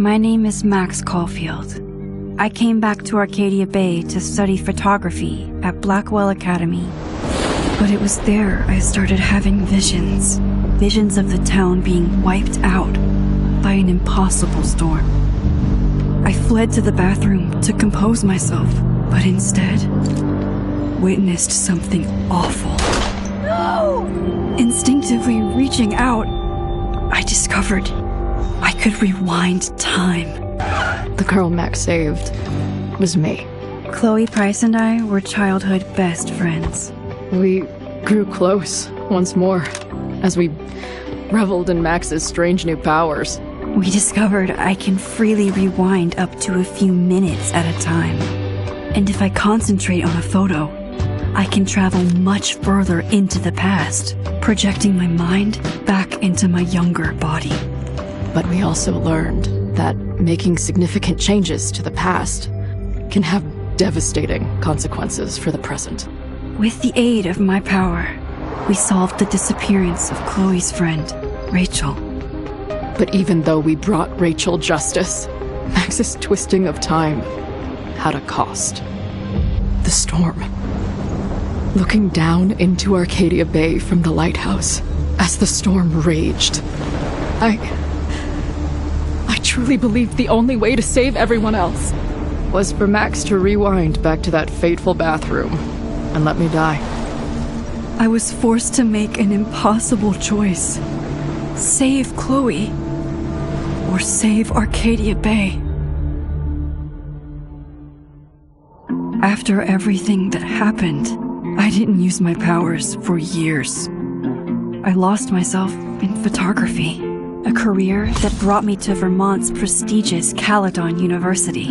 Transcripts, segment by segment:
My name is Max Caulfield. I came back to Arcadia Bay to study photography at Blackwell Academy. But it was there I started having visions. Visions of the town being wiped out by an impossible storm. I fled to the bathroom to compose myself, but instead witnessed something awful. No! Instinctively reaching out, I discovered I could rewind time. The girl Max saved was me. Chloe Price and I were childhood best friends. We grew close once more as we reveled in Max's strange new powers. We discovered I can freely rewind up to a few minutes at a time. And if I concentrate on a photo, I can travel much further into the past, projecting my mind back into my younger body. But we also learned that making significant changes to the past can have devastating consequences for the present. With the aid of my power, we solved the disappearance of Chloe's friend, Rachel. But even though we brought Rachel justice, Max's twisting of time had a cost. The storm. Looking down into Arcadia Bay from the lighthouse as the storm raged, I truly believed the only way to save everyone else was for Max to rewind back to that fateful bathroom and let me die. I was forced to make an impossible choice. Save Chloe, or save Arcadia Bay. After everything that happened, I didn't use my powers for years. I lost myself in photography, a career that brought me to Vermont's prestigious Caledon University,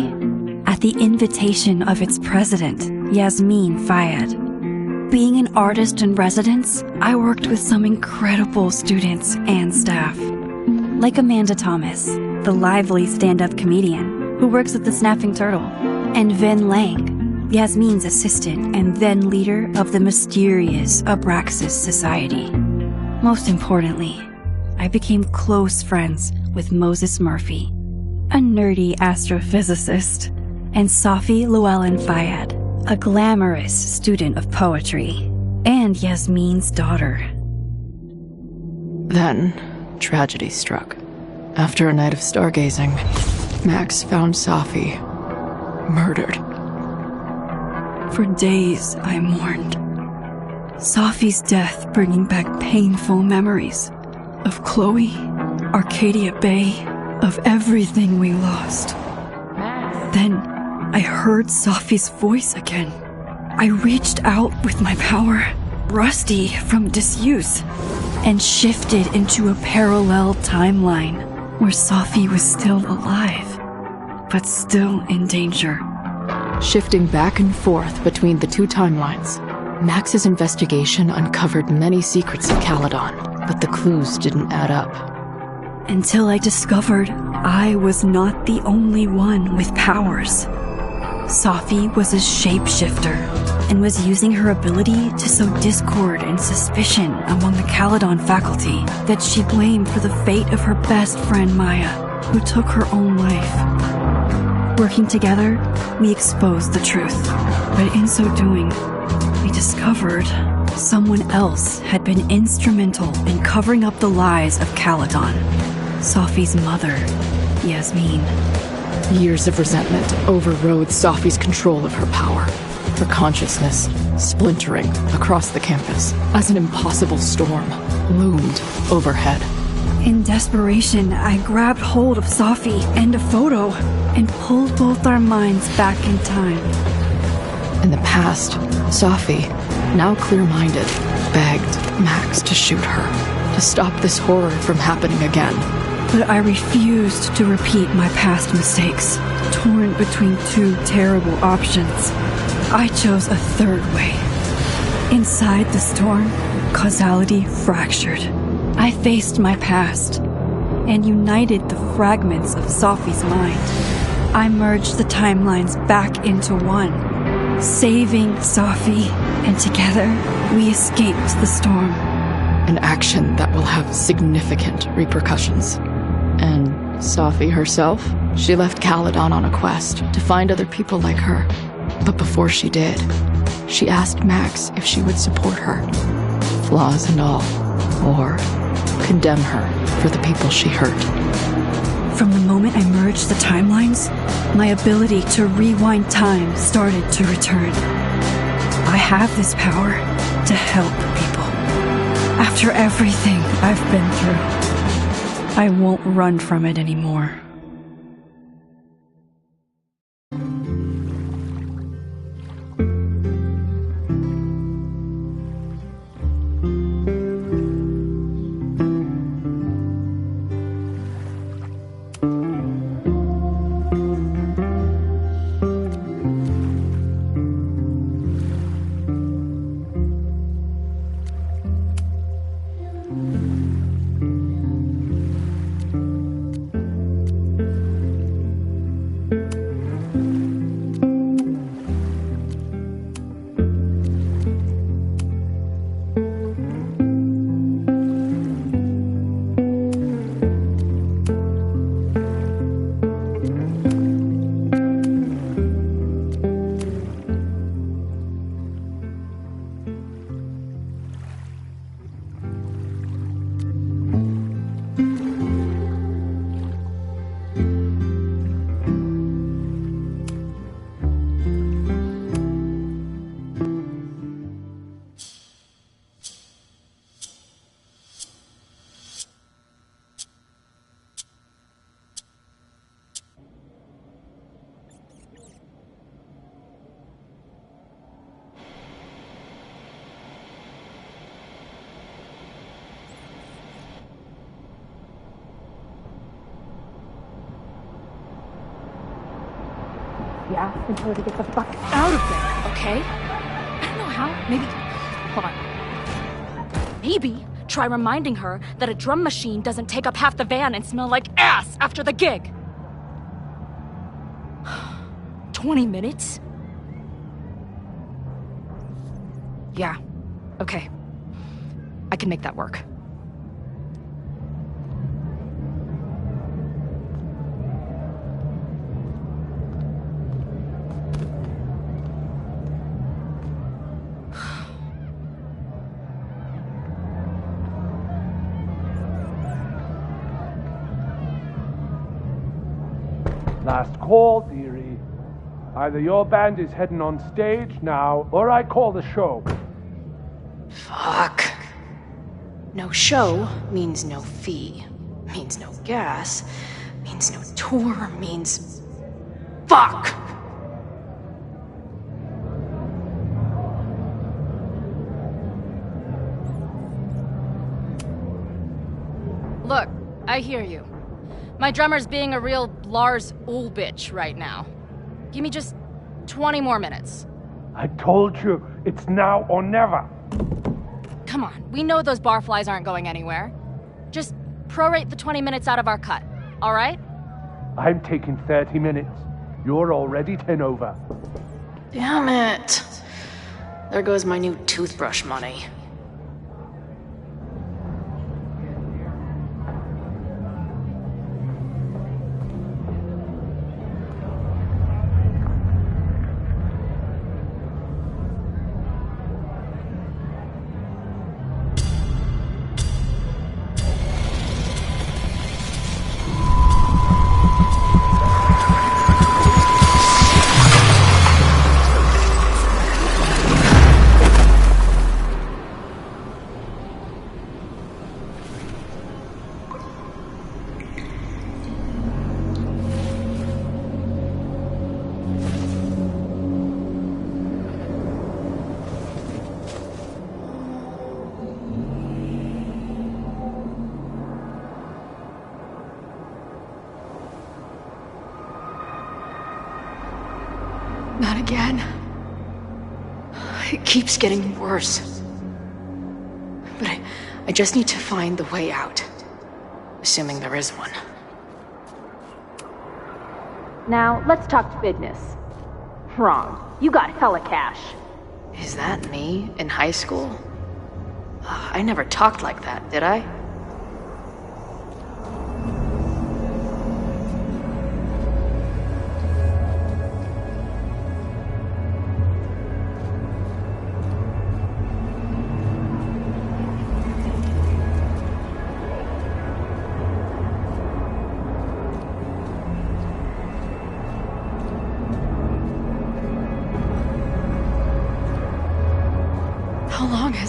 at the invitation of its president, Yasmin Fayyad. Being an artist in residence, I worked with some incredible students and staff, like Amanda Thomas, the lively stand-up comedian who works at the Snapping Turtle, and Vin Lang, Yasmin's assistant and then leader of the mysterious Abraxas Society. Most importantly, I became close friends with Moses Murphy, a nerdy astrophysicist, and Safi Llewellyn Fayyad, a glamorous student of poetry, and Yasmin's daughter. Then, tragedy struck. After a night of stargazing, Max found Safi murdered. For days, I mourned. Safi's death bringing back painful memories of Chloe, Arcadia Bay, of everything we lost. Then, I heard Safi's voice again. I reached out with my power, rusty from disuse, and shifted into a parallel timeline where Safi was still alive, but still in danger. Shifting back and forth between the two timelines, Max's investigation uncovered many secrets of Caledon, but the clues didn't add up. Until I discovered I was not the only one with powers. Safi was a shapeshifter and was using her ability to sow discord and suspicion among the Caledon faculty that she blamed for the fate of her best friend Maya, who took her own life. Working together, we exposed the truth, but in so doing, we discovered someone else had been instrumental in covering up the lies of Caledon. Safi's mother, Yasmin. Years of resentment overrode Safi's control of her power, her consciousness splintering across the campus as an impossible storm loomed overhead. In desperation, I grabbed hold of Safi and a photo and pulled both our minds back in time. In the past, Safi, now clear-minded, begged Max to shoot her, to stop this horror from happening again. But I refused to repeat my past mistakes, torn between two terrible options. I chose a third way. Inside the storm, causality fractured. I faced my past and united the fragments of Safi's mind. I merged the timelines back into one, saving Safi, and together we escaped the storm. An action that will have significant repercussions. And Safi herself, she left Caledon on a quest to find other people like her. But before she did, she asked Max if she would support her, flaws and all, or condemn her for the people she hurt. From the moment I merged the timelines, my ability to rewind time started to return. I have this power to help people. After everything I've been through, I won't run from it anymore. And tell her to get the fuck out of there, okay? I don't know how. Maybe... Hold on. Maybe try reminding her that a drum machine doesn't take up half the van and smell like ass after the gig. 20 minutes? Yeah. Okay. I can make that work. Last call, dearie. Either your band is heading on stage now, or I call the show. Fuck. No show means no fee. Means no gas. Means no tour. Means... Fuck! Look, I hear you. My drummer's being a real Lars Ulrich right now. Give me just 20 more minutes. I told you, it's now or never. Come on, we know those barflies aren't going anywhere. Just prorate the 20 minutes out of our cut, all right? I'm taking 30 minutes. You're already 10 over. Damn it. There goes my new toothbrush money. Not again. It keeps getting worse. But I just need to find the way out. Assuming there is one. Now, let's talk business. Wrong. You got hella cash. Is that me in high school? I never talked like that, did I?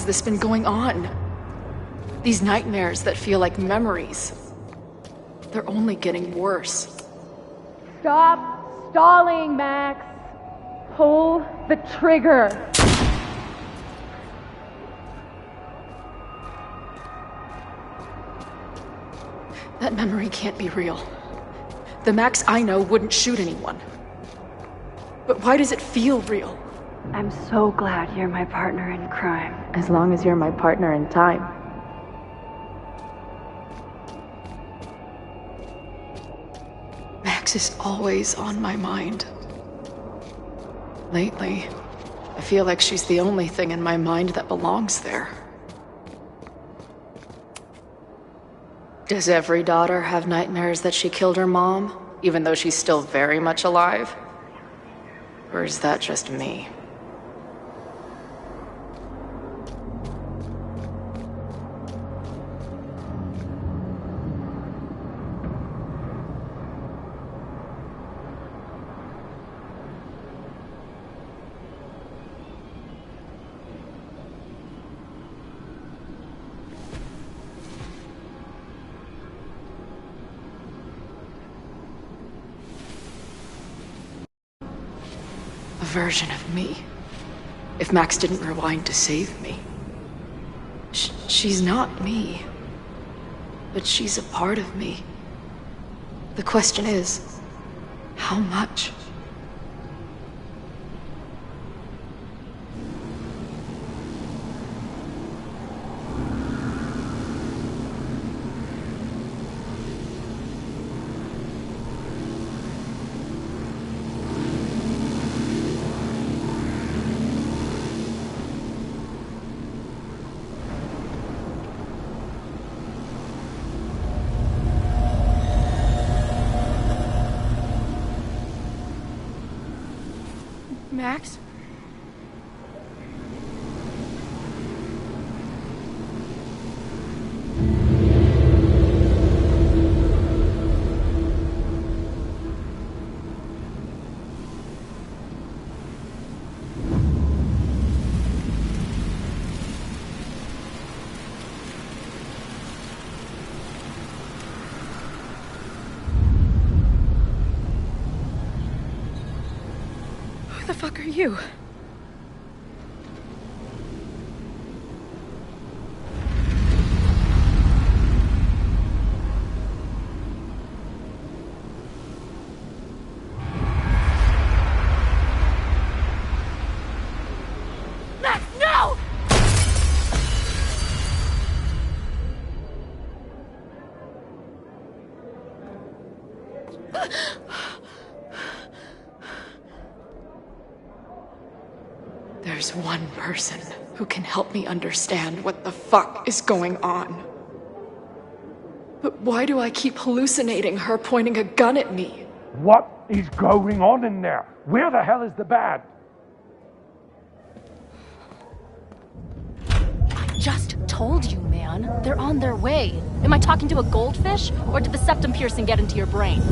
has this been going on? These nightmares that feel like memories. They're only getting worse. Stop stalling, Max. Pull the trigger. That memory can't be real. The Max I know wouldn't shoot anyone. But why does it feel real? I'm so glad you're my partner in crime. As long as you're my partner in time. Max is always on my mind. Lately, I feel like she's the only thing in my mind that belongs there. Does every daughter have nightmares that she killed her mom, even though she's still very much alive? Or is that just me? A version of me. If Max didn't rewind to save me. She's not me. But she's a part of me. The question is, how much? Max? Who the fuck are you? Max, no! There's one person who can help me understand what the fuck is going on. But why do I keep hallucinating her pointing a gun at me? What is going on in there? Where the hell is the band? I just told you, man. They're on their way. Am I talking to a goldfish, or did the septum piercing get into your brain?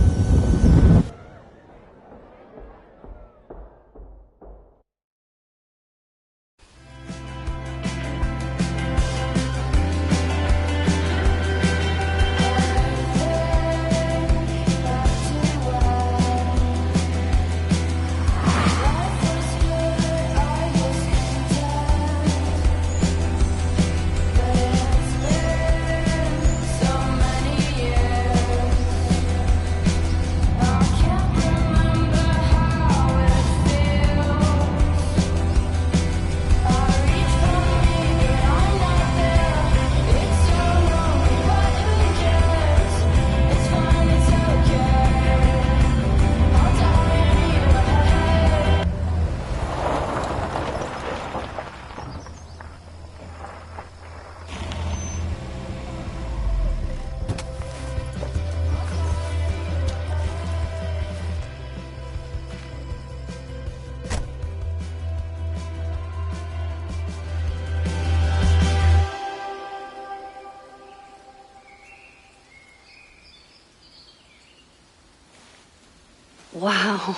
Wow.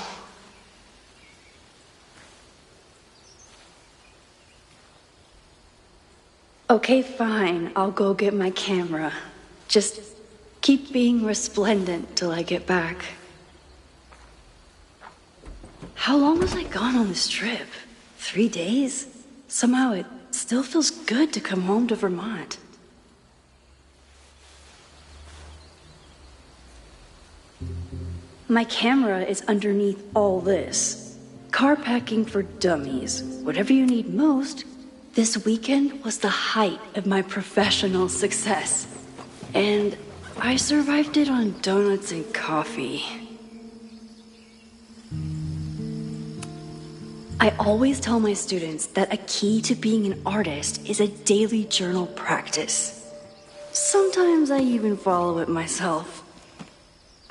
Okay, fine. I'll go get my camera. Just keep being resplendent till I get back. How long was I gone on this trip? 3 days? Somehow it still feels good to come home to Vermont. My camera is underneath all this. Car packing for dummies. Whatever you need most. This weekend was the height of my professional success. And I survived it on donuts and coffee. I always tell my students that a key to being an artist is a daily journal practice. Sometimes I even follow it myself.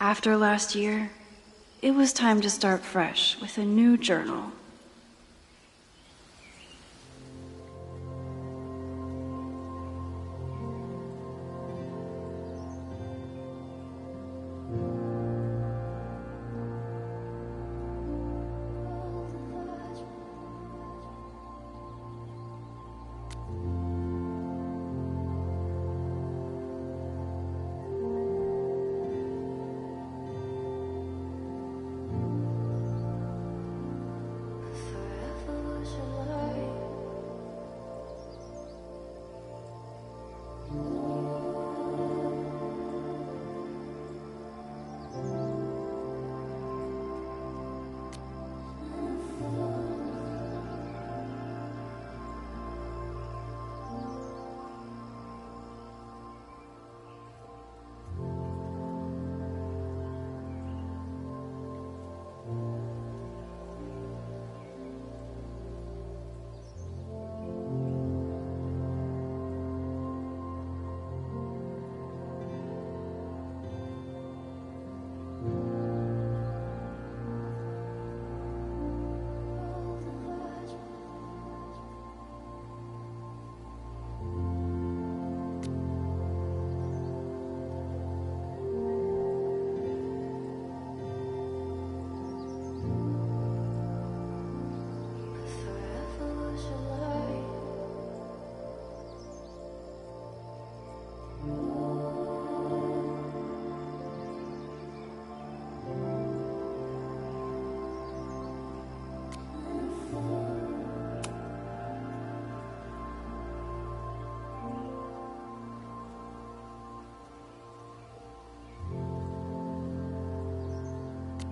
After last year, it was time to start fresh with a new journal.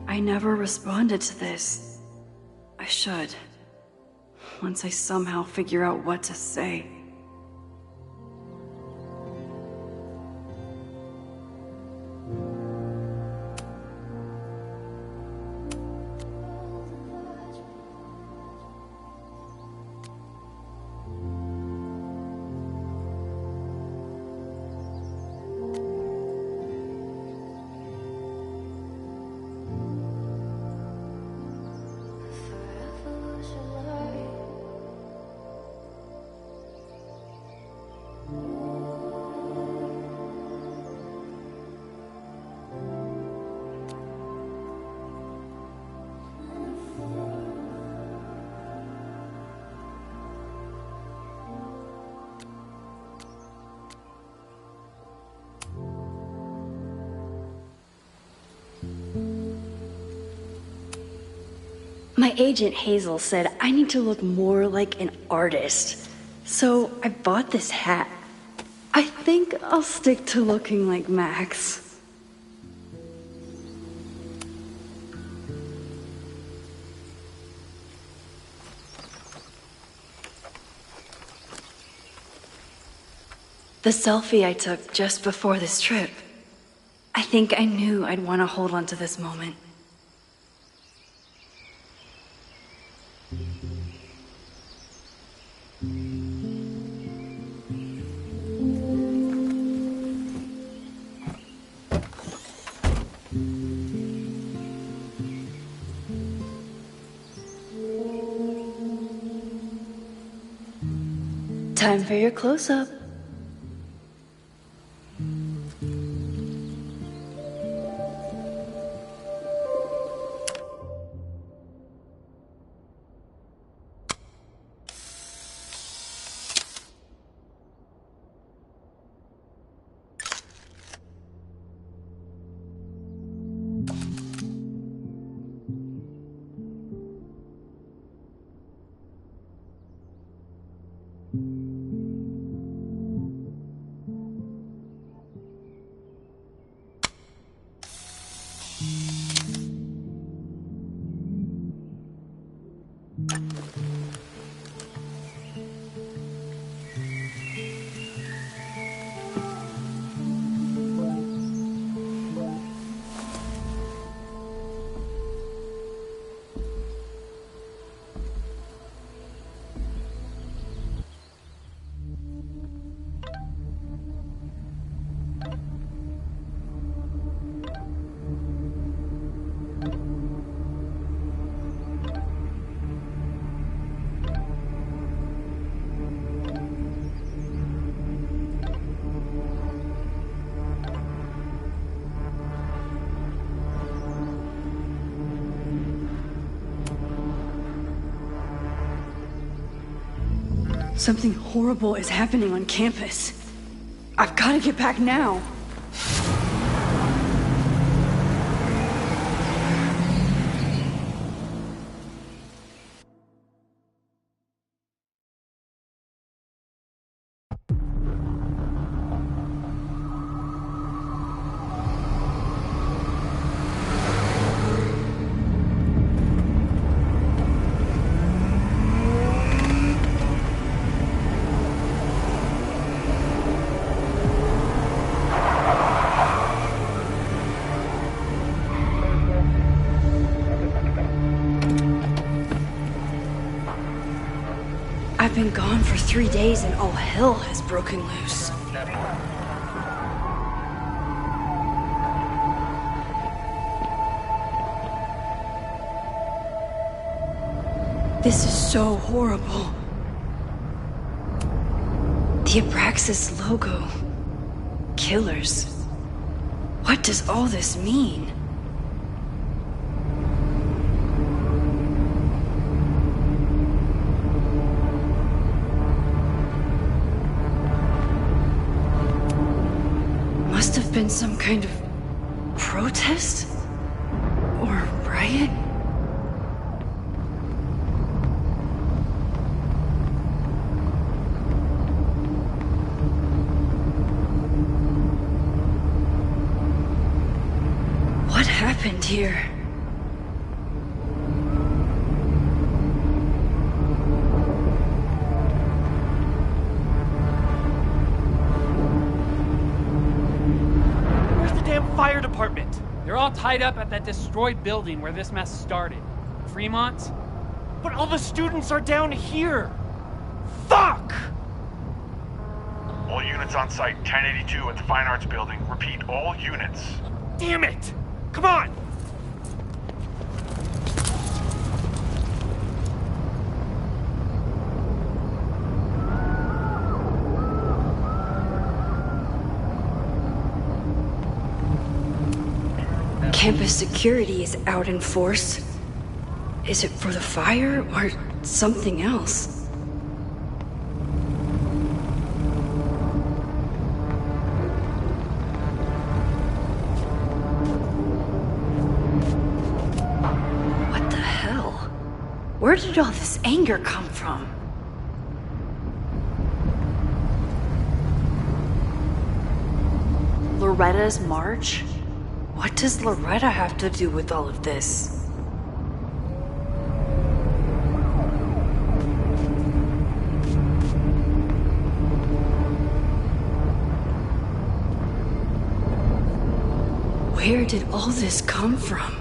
I never responded to this. I should. Once I somehow figure out what to say. My agent Hazel said I need to look more like an artist. So I bought this hat. I think I'll stick to looking like Max. The selfie I took just before this trip. I think I knew I'd want to hold on to this moment. Time for your close-up. Something horrible is happening on campus. I've got to get back now. I've been gone for 3 days and all hell has broken loose. This is so horrible. The Abraxas logo. Killers. What does all this mean? Must have been some kind of protest? Or riot? What happened here? Fire department! They're all tied up at that destroyed building where this mess started. Fremont? But all the students are down here! Fuck! All units on site, 1082 at the Fine Arts Building. Repeat, all units. Damn it! Come on! Campus security is out in force. Is it for the fire or something else? What the hell? Where did all this anger come from? Loretta's march? What does Loretta have to do with all of this? Where did all this come from?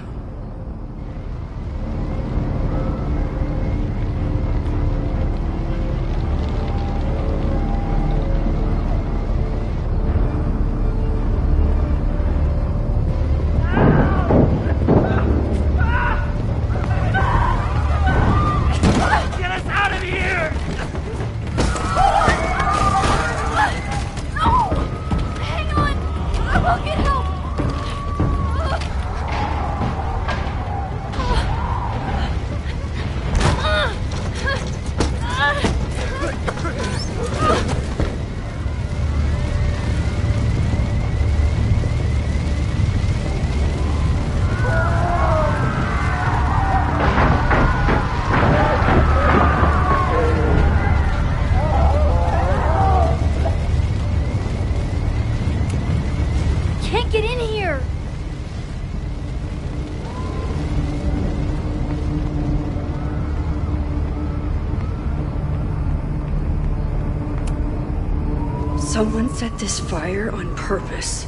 Someone set this fire on purpose.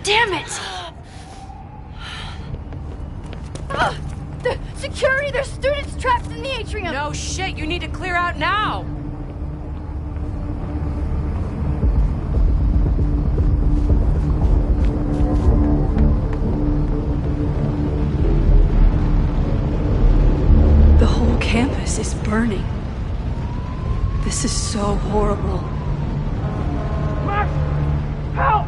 Damn it! The security! There's students trapped in the atrium! No shit, you need to clear out now! The whole campus is burning. This is so horrible. Max! Help!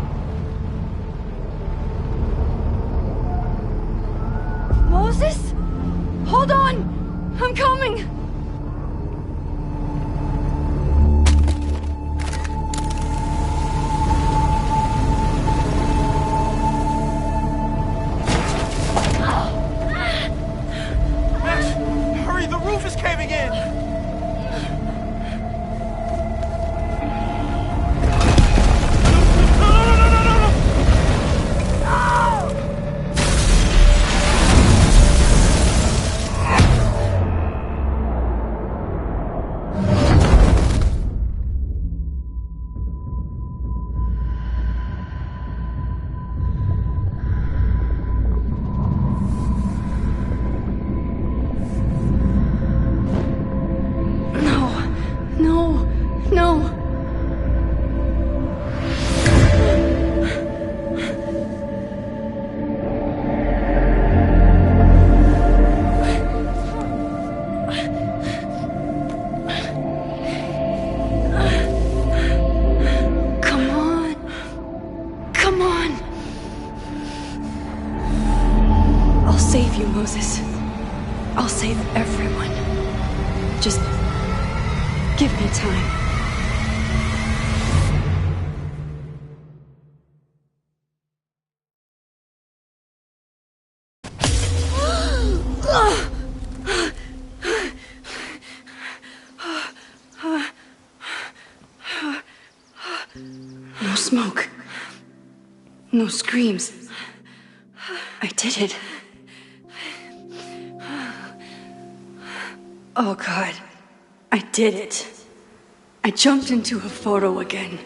I'll save you, Moses. I'll save everyone. Just give me time. No smoke. No screams. I did it. Oh God, I did it. I jumped into a photo again.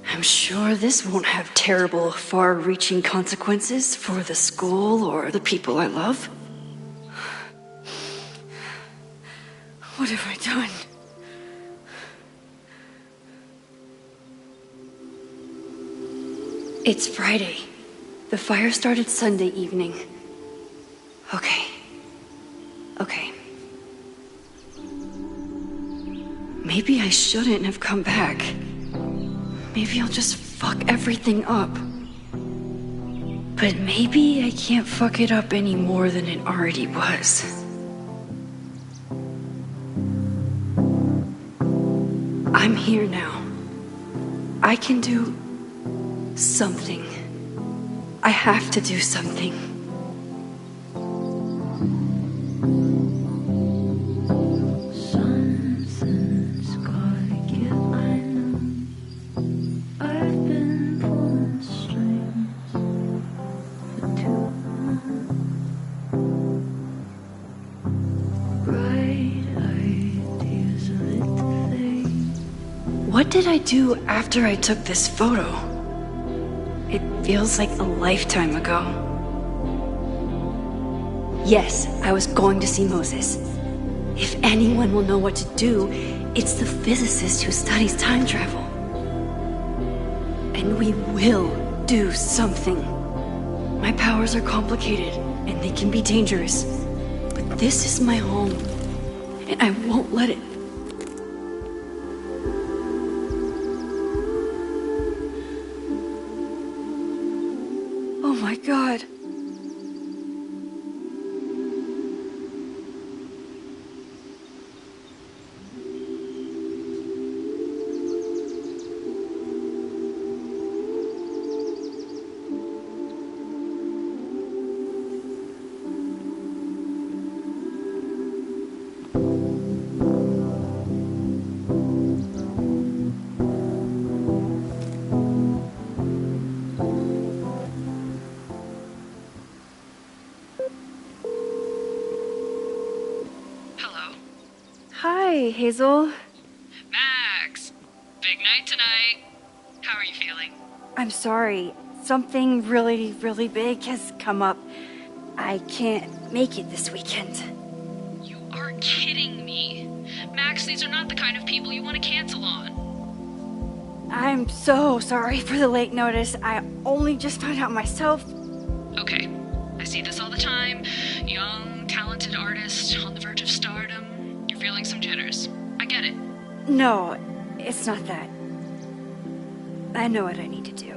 I'm sure this won't have terrible, far-reaching consequences for the school or the people I love. What have I done? It's Friday. The fire started Sunday evening. Okay. Maybe I shouldn't have come back. Maybe I'll just fuck everything up. But maybe I can't fuck it up any more than it already was. I'm here now. I can do something. I have to do something. Something's gotta give, I know. I've been pulling strings for too long. Bright ideas lit the flame. What did I do after I took this photo? It feels like a lifetime ago. Yes, I was going to see Moses. If anyone will know what to do, it's the physicist who studies time travel. And we will do something. My powers are complicated, and they can be dangerous. But this is my home, and I won't let it. Oh my God. Hi, Hazel. Max! Big night tonight. How are you feeling? I'm sorry. Something really, really big has come up. I can't make it this weekend. You are kidding me. Max, these are not the kind of people you want to cancel on. I'm so sorry for the late notice. I only just found out myself. Okay, I see this all the time. Young, talented artist on the verge of stardom. You're feeling some jitters. I get it. No, it's not that. I know what I need to do.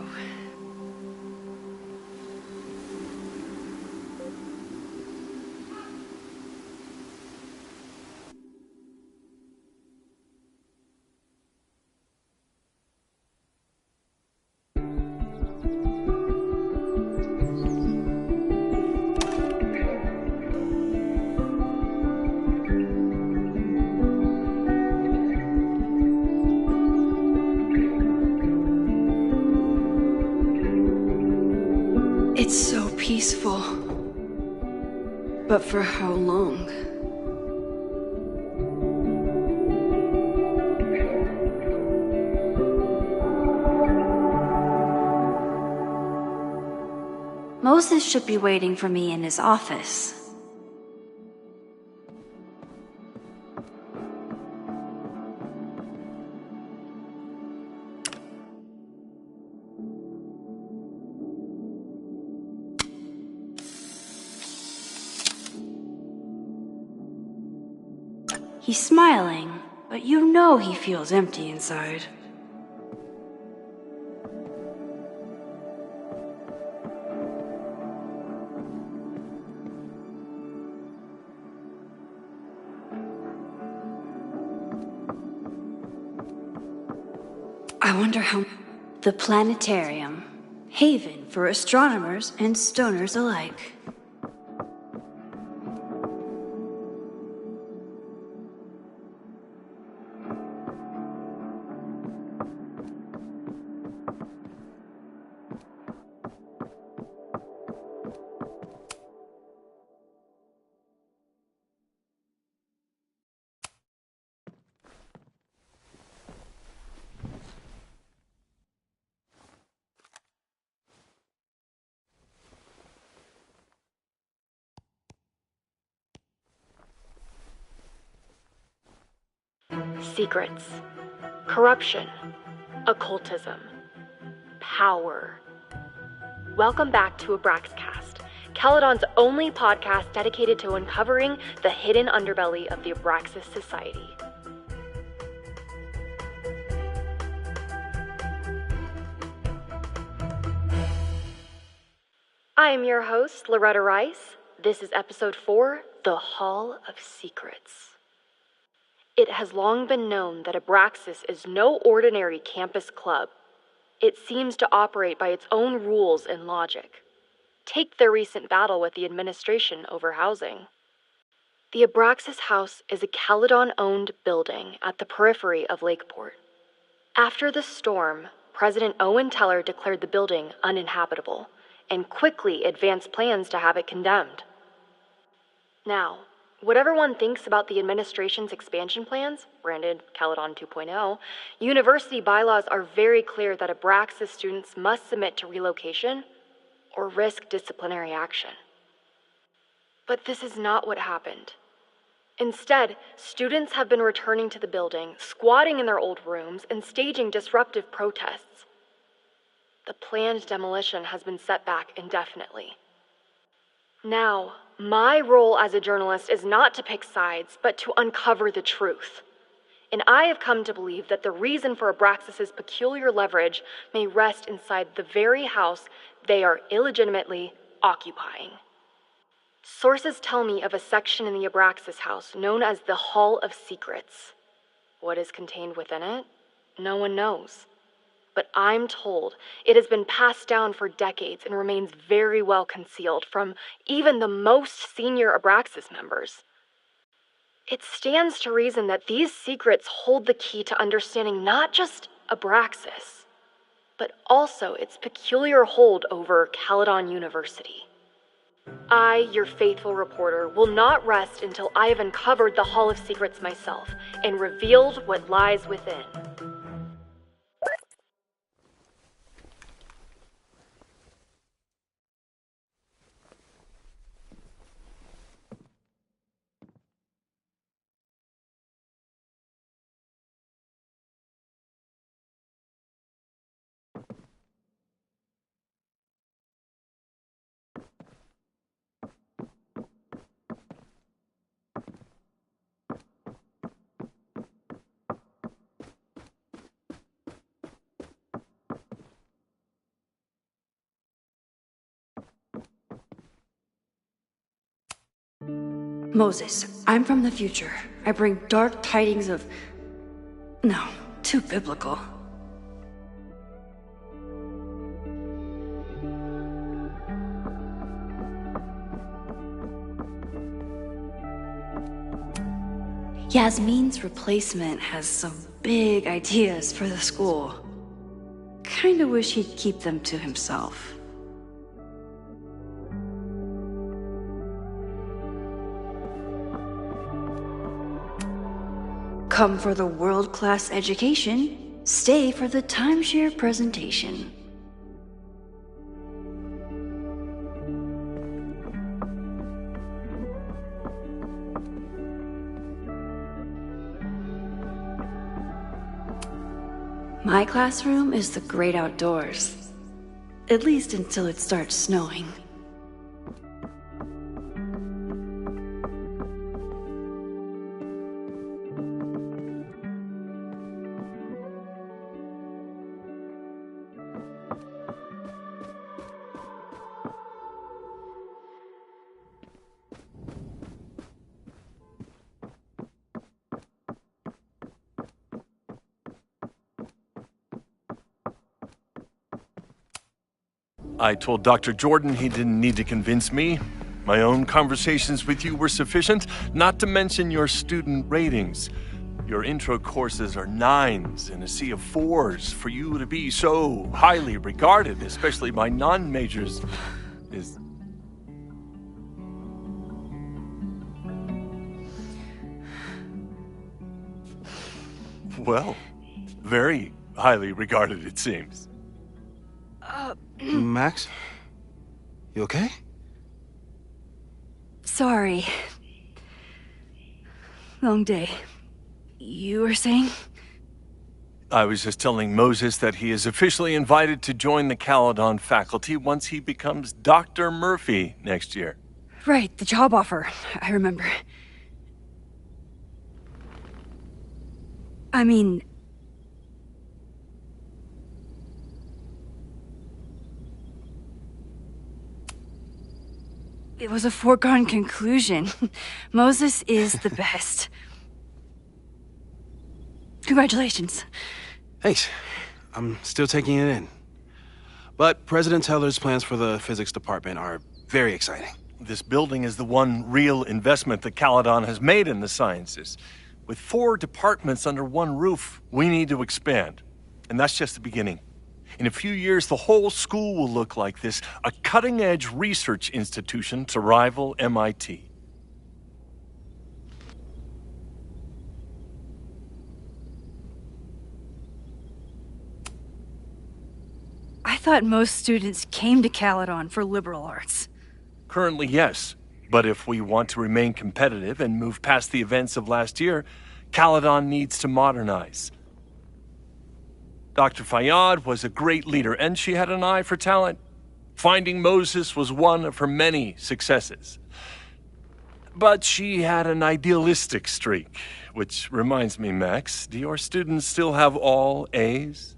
It's so peaceful. But for how long? Moses should be waiting for me in his office. He's smiling, but you know he feels empty inside. wonder how... The planetarium. Haven for astronomers and stoners alike. Secrets, corruption, occultism, power. Welcome back to Abraxcast, Caledon's only podcast dedicated to uncovering the hidden underbelly of the Abraxas Society. I am your host, Loretta Rice. This is episode 4, The Hall of Secrets. It has long been known that Abraxas is no ordinary campus club. It seems to operate by its own rules and logic. Take their recent battle with the administration over housing. The Abraxas House is a Caledon-owned building at the periphery of Lakeport. After the storm, President Owen Teller declared the building uninhabitable and quickly advanced plans to have it condemned. Now, whatever one thinks about the administration's expansion plans, branded Caledon 2.0, university bylaws are very clear that Abraxas students must submit to relocation or risk disciplinary action. But this is not what happened. Instead, students have been returning to the building, squatting in their old rooms, and staging disruptive protests. The planned demolition has been set back indefinitely. Now, my role as a journalist is not to pick sides, but to uncover the truth. And I have come to believe that the reason for Abraxas's peculiar leverage may rest inside the very house they are illegitimately occupying. Sources tell me of a section in the Abraxas house known as the Hall of Secrets. What is contained within it? No one knows. But I'm told it has been passed down for decades and remains very well concealed from even the most senior Abraxas members. It stands to reason that these secrets hold the key to understanding not just Abraxas, but also its peculiar hold over Caledon University. I, your faithful reporter, will not rest until I have uncovered the Hall of Secrets myself and revealed what lies within. Moses, I'm from the future. I bring dark tidings of... No, too biblical. Yasmin's replacement has some big ideas for the school. Kinda wish he'd keep them to himself. Come for the world-class education, stay for the timeshare presentation. My classroom is the great outdoors. At least until it starts snowing. I told Dr. Jordan he didn't need to convince me. My own conversations with you were sufficient, not to mention your student ratings. Your intro courses are 9s in a sea of 4s. For you to be so highly regarded, especially by non-majors, is... Well, very highly regarded, it seems. Max? You okay? Sorry. Long day. You were saying? I was just telling Moses that he is officially invited to join the Caledon faculty once he becomes Dr. Murphy next year. Right, the job offer. I remember. I mean... It was a foregone conclusion. Moses is the best. Congratulations. Thanks. I'm still taking it in. But President Teller's plans for the physics department are very exciting. This building is the one real investment that Caledon has made in the sciences. With 4 departments under one roof, we need to expand. And that's just the beginning. In a few years, the whole school will look like this, a cutting-edge research institution to rival MIT. I thought most students came to Caledon for liberal arts. Currently, yes. But if we want to remain competitive and move past the events of last year, Caledon needs to modernize. Dr. Fayyad was a great leader, and she had an eye for talent. Finding Moses was one of her many successes. But she had an idealistic streak, which reminds me, Max, do your students still have all A's?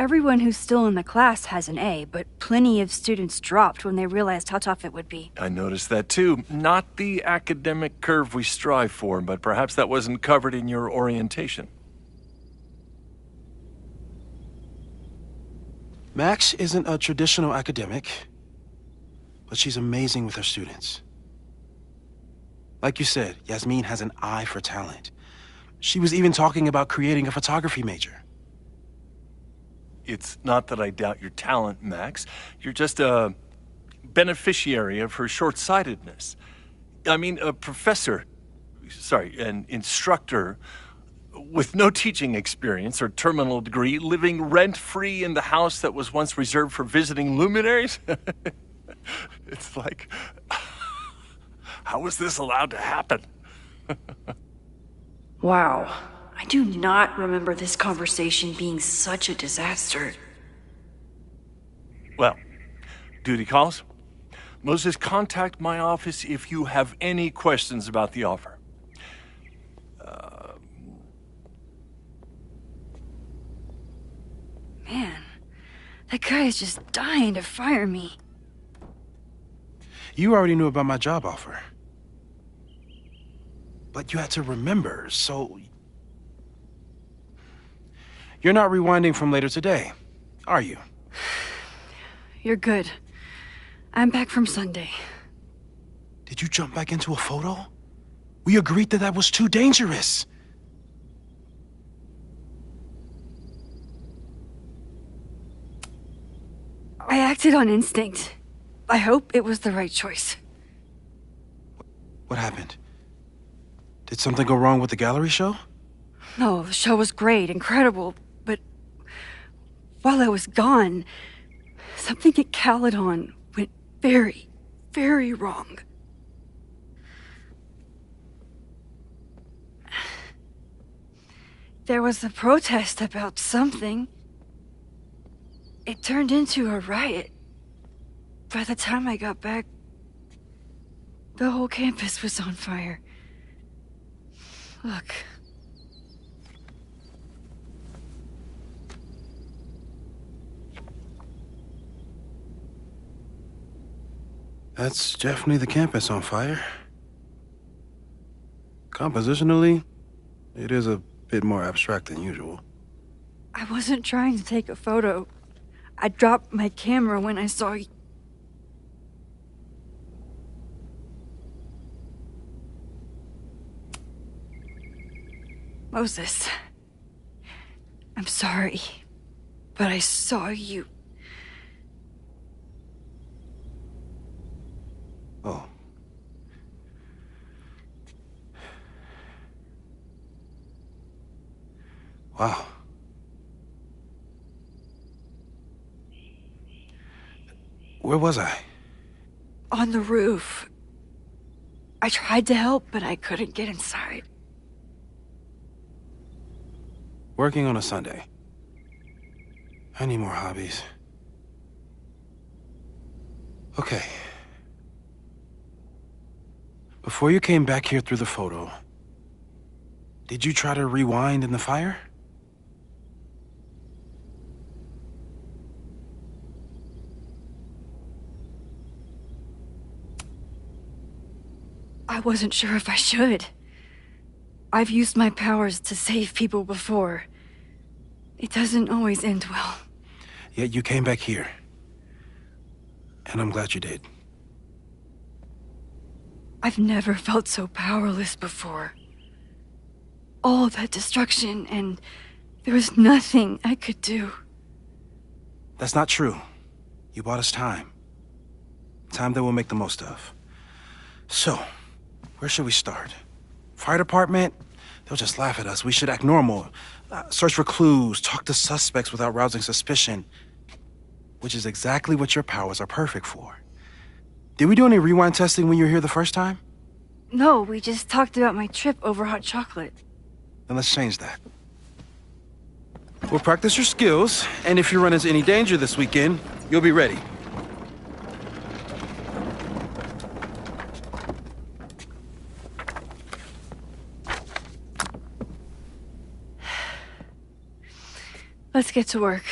Everyone who's still in the class has an A, but plenty of students dropped when they realized how tough it would be. I noticed that too. Not the academic curve we strive for, but perhaps that wasn't covered in your orientation. Max isn't a traditional academic, but she's amazing with her students. Like you said, Yasmin has an eye for talent. She was even talking about creating a photography major. It's not that I doubt your talent, Max. You're just a beneficiary of her short-sightedness. I mean, an instructor with no teaching experience or terminal degree, living rent-free in the house that was once reserved for visiting luminaries? It's like, how was this allowed to happen? Wow. I do not remember this conversation being such a disaster. Well, duty calls. Moses, contact my office if you have any questions about the offer. Man, that guy is just dying to fire me. You already knew about my job offer. But you had to remember, so... You're not rewinding from later today, are you? You're good. I'm back from Sunday. Did you jump back into a photo? We agreed that was too dangerous. I acted on instinct. I hope it was the right choice. What happened? Did something go wrong with the gallery show? No, the show was great, incredible, but while I was gone, something at Caledon went very, very wrong. There was a protest about something. It turned into a riot. By the time I got back, the whole campus was on fire. Look. That's definitely the campus on fire. Compositionally, it is a bit more abstract than usual. I wasn't trying to take a photo. I dropped my camera when I saw you. Moses, I'm sorry, but I saw you. Oh. Wow. Where was I? On the roof. I tried to help, but I couldn't get inside. Working on a Sunday. I need more hobbies. Okay. Before you came back here through the photo, did you try to rewind in the fire? I wasn't sure if I should. I've used my powers to save people before. It doesn't always end well. Yet you came back here. And I'm glad you did. I've never felt so powerless before. All that destruction, and there was nothing I could do. That's not true. You bought us time. Time that we'll make the most of. So, where should we start? Fire department? They'll just laugh at us. We should act normal. Search for clues, talk to suspects without rousing suspicion. Which is exactly what your powers are perfect for. Did we do any rewind testing when you were here the first time? No, we just talked about my trip over hot chocolate. Then let's change that. We'll practice your skills, and if you run into any danger this weekend, you'll be ready. Let's get to work.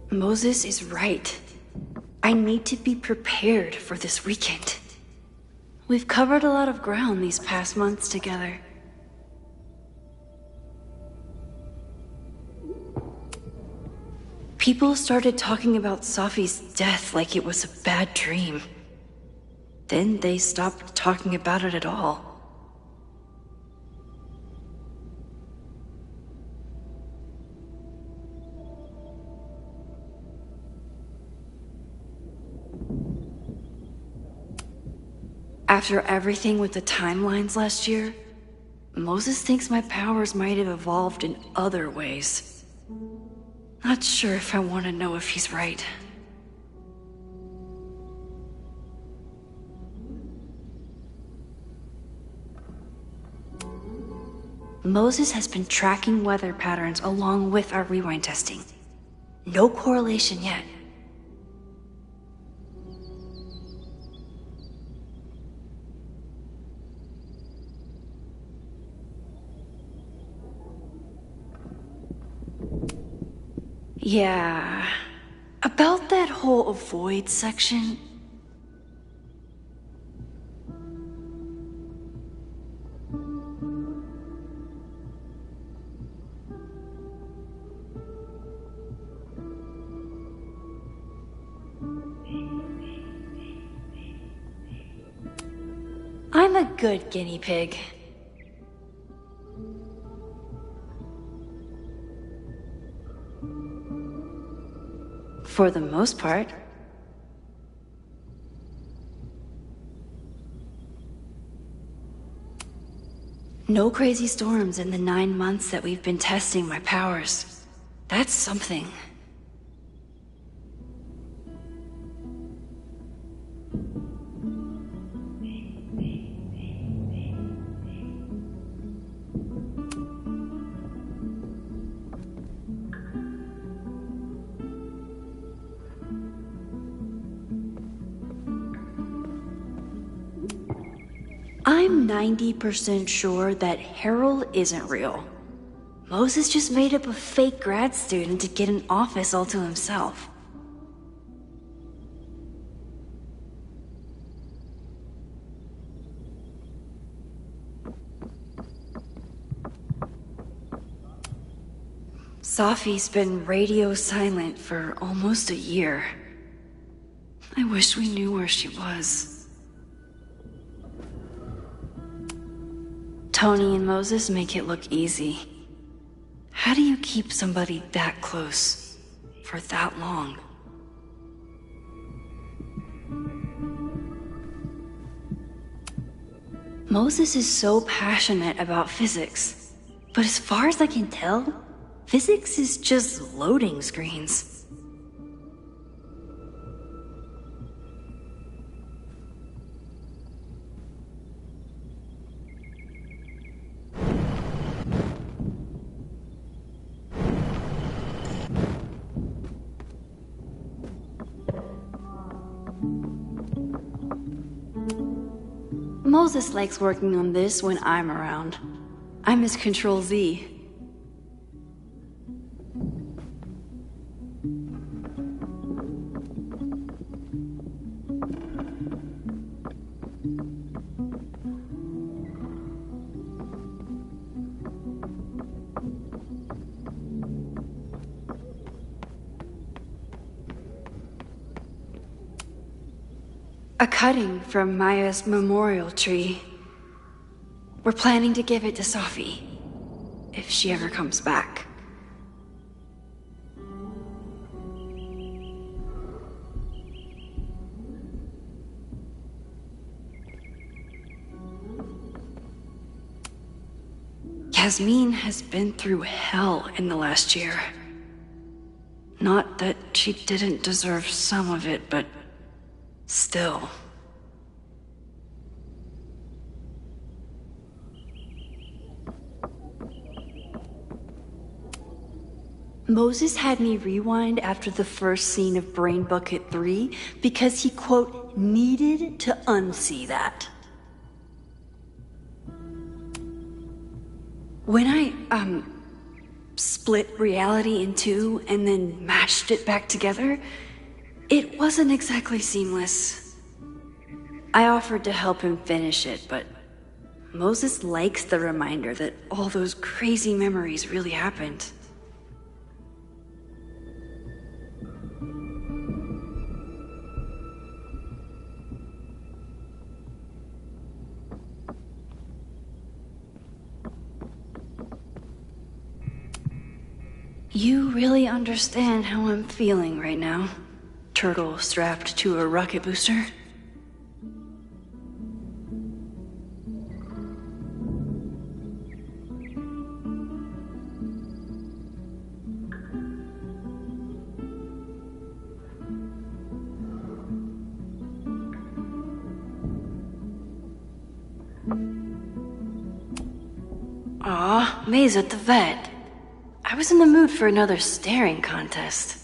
Moses is right. I need to be prepared for this weekend. We've covered a lot of ground these past months together. People started talking about Safi's death like it was a bad dream. Then they stopped talking about it at all. After everything with the timelines last year, Moses thinks my powers might have evolved in other ways. Not sure if I want to know if he's right. Moses has been tracking weather patterns along with our rewind testing. No correlation yet. Yeah, about that whole avoid section. I'm a good guinea pig. For the most part. No crazy storms in the 9 months that we've been testing my powers. That's something. I'm 90% sure that Harold isn't real. Moses just made up a fake grad student to get an office all to himself. Safi's been radio silent for almost a year. I wish we knew where she was. Tony and Moses make it look easy. How do you keep somebody that close for that long? Moses is so passionate about physics, but as far as I can tell, physics is just loading screens. Moses likes working on this when I'm around. I'm his Control-Z. A cutting from Maya's memorial tree. We're planning to give it to Safi, if she ever comes back. Yasmin has been through hell in the last year. Not that she didn't deserve some of it, but still. Moses had me rewind after the first scene of Brain Bucket 3 because he, quote, needed to unsee that. When I, split reality in two and then mashed it back together, it wasn't exactly seamless. I offered to help him finish it, but Moses likes the reminder that all those crazy memories really happened. You really understand how I'm feeling right now, turtle strapped to a rocket booster? Aw, May's at the vet. I was in the mood for another staring contest.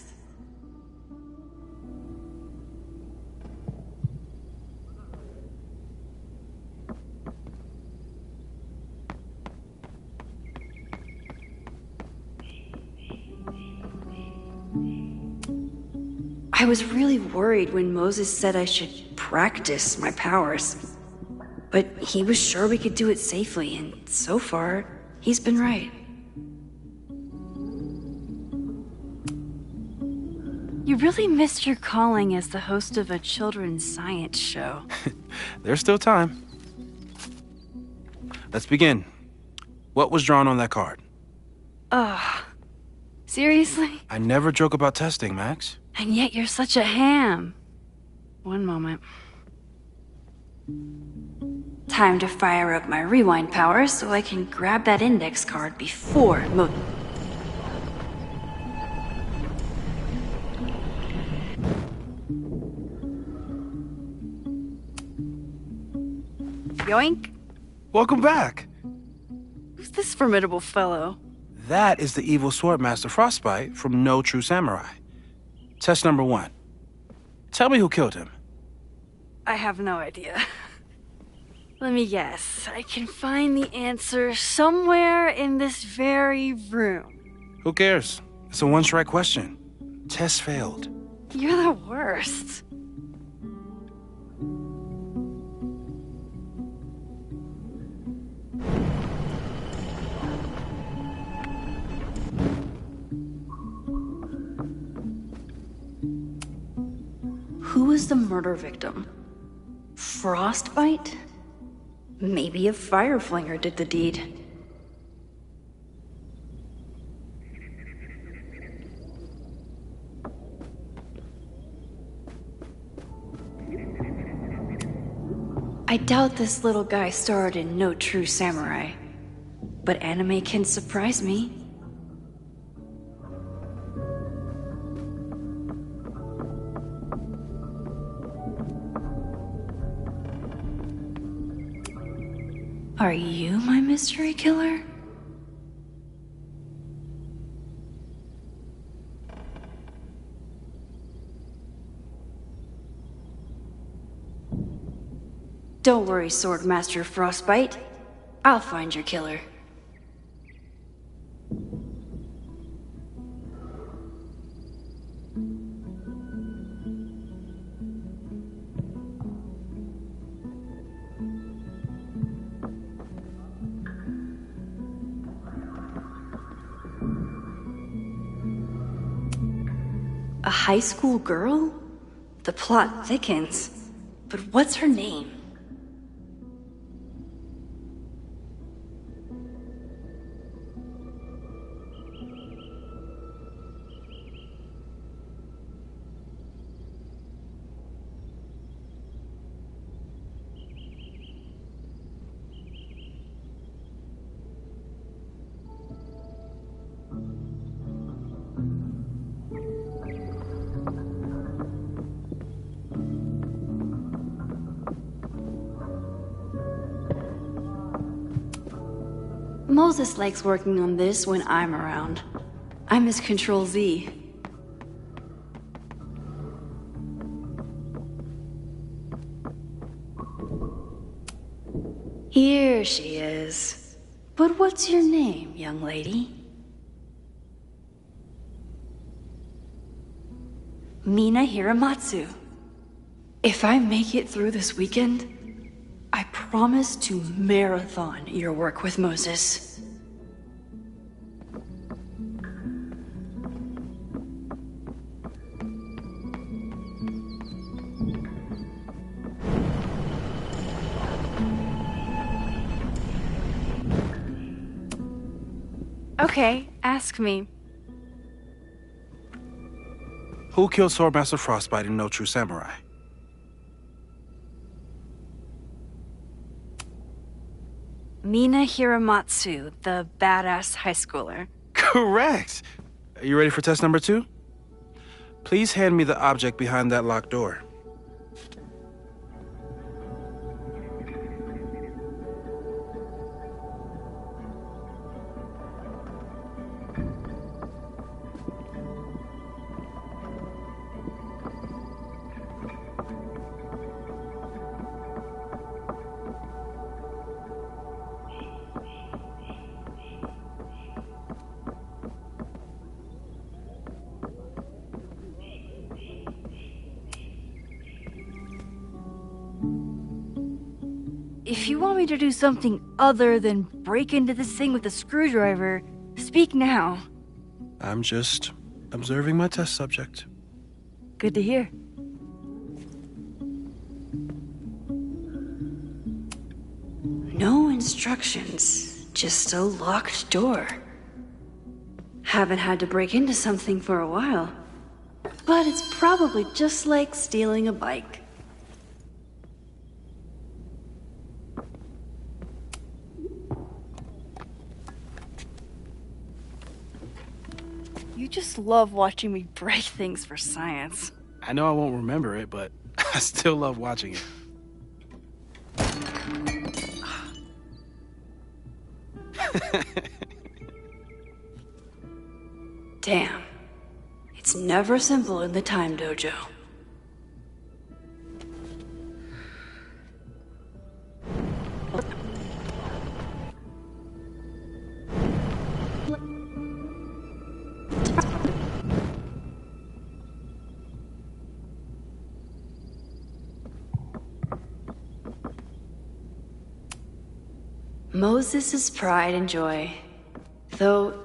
I was really worried when Moses said I should practice my powers. But he was sure we could do it safely, and so far, he's been right. You really missed your calling as the host of a children's science show. There's still time. Let's begin. What was drawn on that card? Ugh. Seriously? I never joke about testing, Max. And yet you're such a ham. One moment. Time to fire up my rewind powers so I can grab that index card before Yoink. Welcome back. Who's this formidable fellow? That is the evil Swordmaster Frostbite from No True Samurai. Test number 1. Tell me who killed him. I have no idea. Let me guess. I can find the answer somewhere in this very room. Who cares? It's a one-strike question. Test failed. You're the worst. Who was the murder victim? Frostbite? Maybe a fireflinger did the deed. I doubt this little guy starred in No True Samurai, but anime can surprise me. Are you my mystery killer? Don't worry, Swordmaster Frostbite. I'll find your killer. A high school girl? The plot thickens. But what's her name? Moses likes working on this when I'm around. I'm his Control-Z. Here she is. But what's your name, young lady? Mina Hiramatsu. If I make it through this weekend, I promise to marathon your work with Moses. Okay, ask me. Who killed Swordmaster Frostbite in No True Samurai? Mina Hiramatsu, the badass high schooler. Correct! Are you ready for test number 2? Please hand me the object behind that locked door. If you want me to do something other than break into this thing with a screwdriver, speak now. I'm just observing my test subject. Good to hear. No instructions, just a locked door. Haven't had to break into something for a while, but it's probably just like stealing a bike. You just love watching me break things for science. I know I won't remember it, but I still love watching it. Damn. It's never simple in the Time Dojo. Moses' pride and joy. Though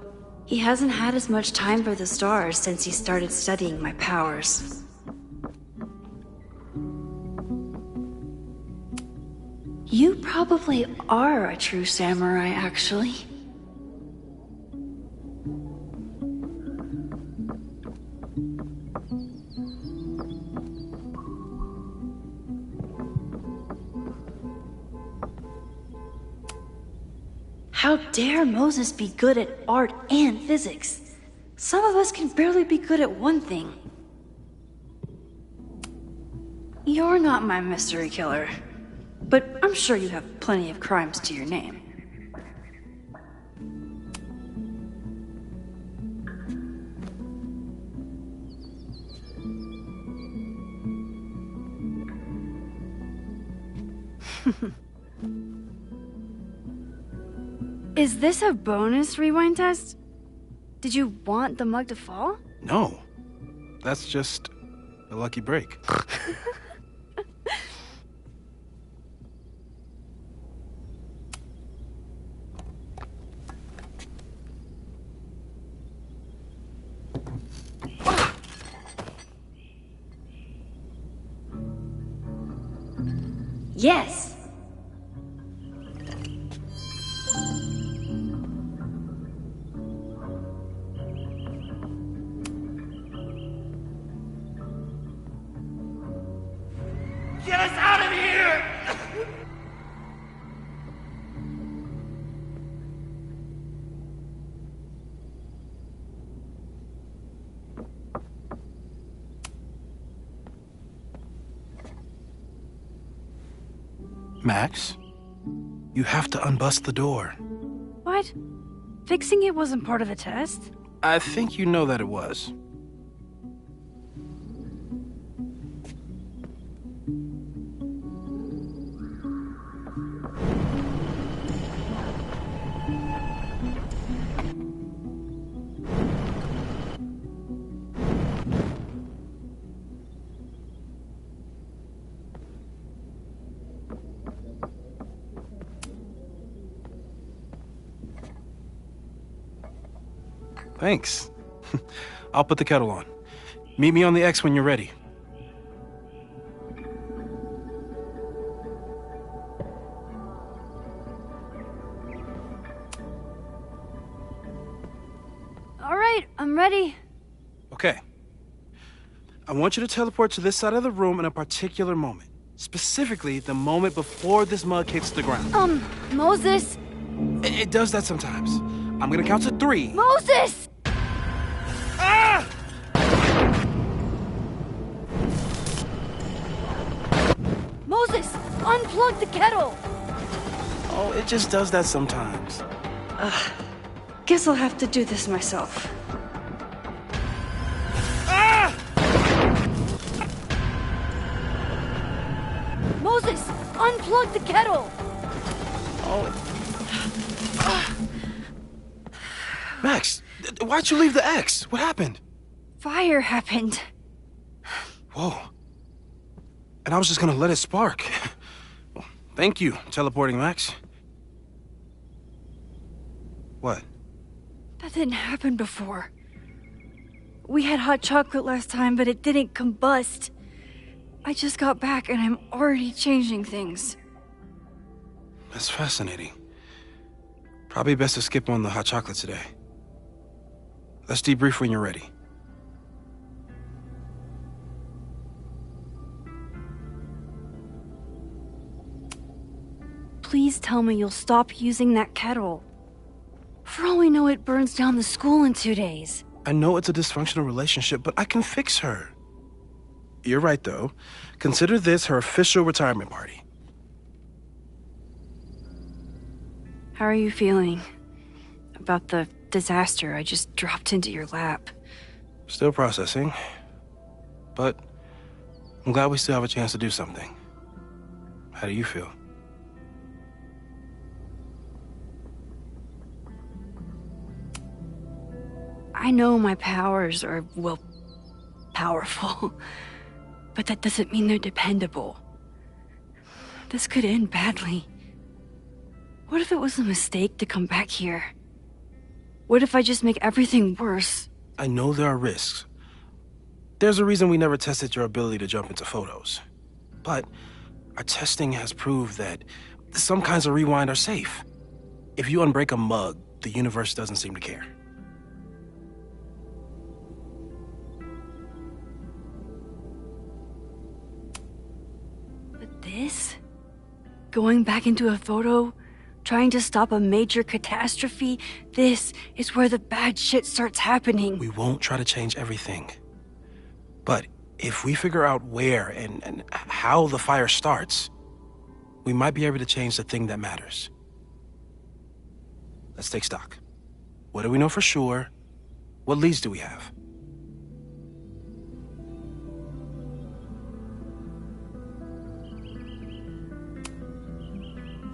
he hasn't had as much time for the stars since he started studying my powers. You probably are a true samurai, actually. How dare Moses be good at art and physics? Some of us can barely be good at one thing. You're not my mystery killer, but I'm sure you have plenty of crimes to your name. Is this a bonus rewind test? Did you want the mug to fall? No. That's just a lucky break. Yes! Get us out of here! Max, you have to unbust the door. What? Fixing it wasn't part of the test? I think you know that it was. Thanks. I'll put the kettle on. Meet me on the X when you're ready. All right, I'm ready. Okay. I want you to teleport to this side of the room in a particular moment. Specifically, the moment before this mug hits the ground. Moses! It does that sometimes. I'm gonna count to 3. Moses! Ah! Moses, unplug the kettle! Oh, it just does that sometimes. Guess I'll have to do this myself. Ah! Moses, unplug the kettle! Oh. Max, why'd you leave the X? What happened? Fire happened. Whoa. And I was just gonna let it spark. Well, thank you, teleporting Max. What? That didn't happen before. We had hot chocolate last time, but it didn't combust. I just got back and I'm already changing things. That's fascinating. Probably best to skip on the hot chocolate today. Let's debrief when you're ready. Please tell me you'll stop using that kettle. For all we know, it burns down the school in 2 days. I know it's a dysfunctional relationship, but I can fix her. You're right, though. Consider this her official retirement party. How are you feeling about the disaster I just dropped into your lap? Still processing, but I'm glad we still have a chance to do something. How do you feel? I know my powers are, well, powerful, but that doesn't mean they're dependable. This could end badly. What if it was a mistake to come back here? What if I just make everything worse? I know there are risks. There's a reason we never tested your ability to jump into photos. But our testing has proved that some kinds of rewind are safe. If you unbreak a mug, the universe doesn't seem to care. But this? Going back into a photo? Trying to stop a major catastrophe? This is where the bad shit starts happening. We won't try to change everything. But if we figure out where and how the fire starts, we might be able to change the thing that matters. Let's take stock. What do we know for sure? What leads do we have?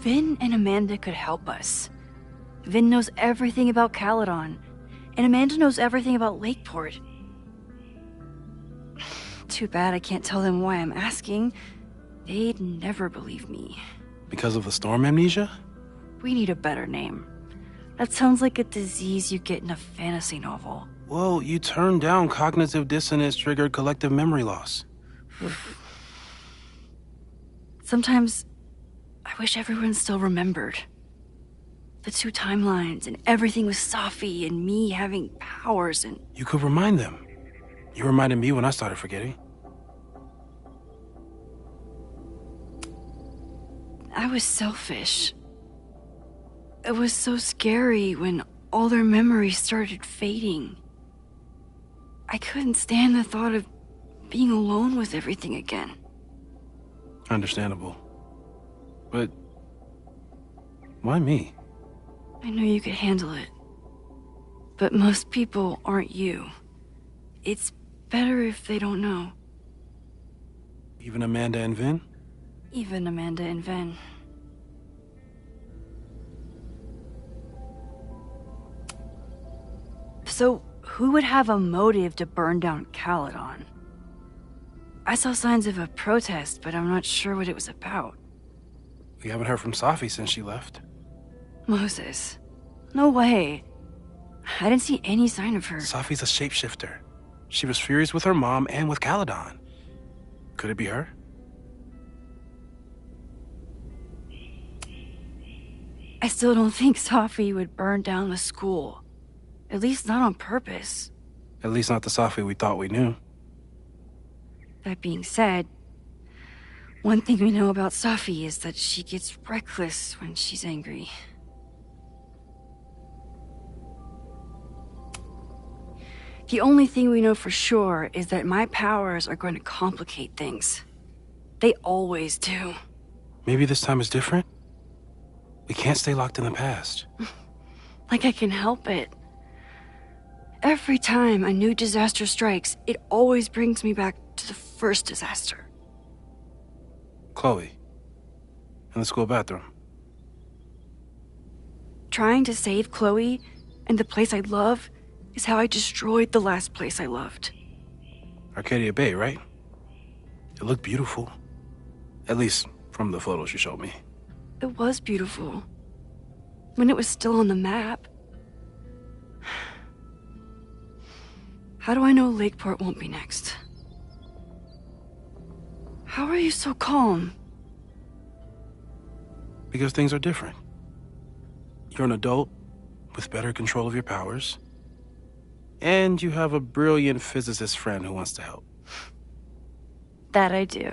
Vin and Amanda could help us. Vin knows everything about Caledon, and Amanda knows everything about Lakeport. Too bad I can't tell them why I'm asking. They'd never believe me. Because of the storm amnesia? We need a better name. That sounds like a disease you get in a fantasy novel. Well, you turned down cognitive dissonance triggered collective memory loss. Sometimes I wish everyone still remembered. The two timelines and everything with Safi and me having powers and... You could remind them. You reminded me when I started forgetting. I was selfish. It was so scary when all their memories started fading. I couldn't stand the thought of being alone with everything again. Understandable. But why me? I know you could handle it. But most people aren't you. It's better if they don't know. Even Amanda and Vin? Even Amanda and Vin. So, who would have a motive to burn down Caledon? I saw signs of a protest, but I'm not sure what it was about. We haven't heard from Safi since she left. Moses. No way. I didn't see any sign of her. Safi's a shapeshifter. She was furious with her mom and with Caledon. Could it be her? I still don't think Safi would burn down the school. At least not on purpose. At least not the Safi we thought we knew. That being said, one thing we know about Safi is that she gets reckless when she's angry. The only thing we know for sure is that my powers are going to complicate things. They always do. Maybe this time is different? We can't stay locked in the past. Like I can help it. Every time a new disaster strikes, it always brings me back to the first disaster. Chloe, in the school bathroom. Trying to save Chloe and the place I love is how I destroyed the last place I loved. Arcadia Bay, right? It looked beautiful. At least from the photos you showed me. It was beautiful. When it was still on the map. How do I know Lakeport won't be next? How are you so calm? Because things are different. You're an adult with better control of your powers. And you have a brilliant physicist friend who wants to help. That I do.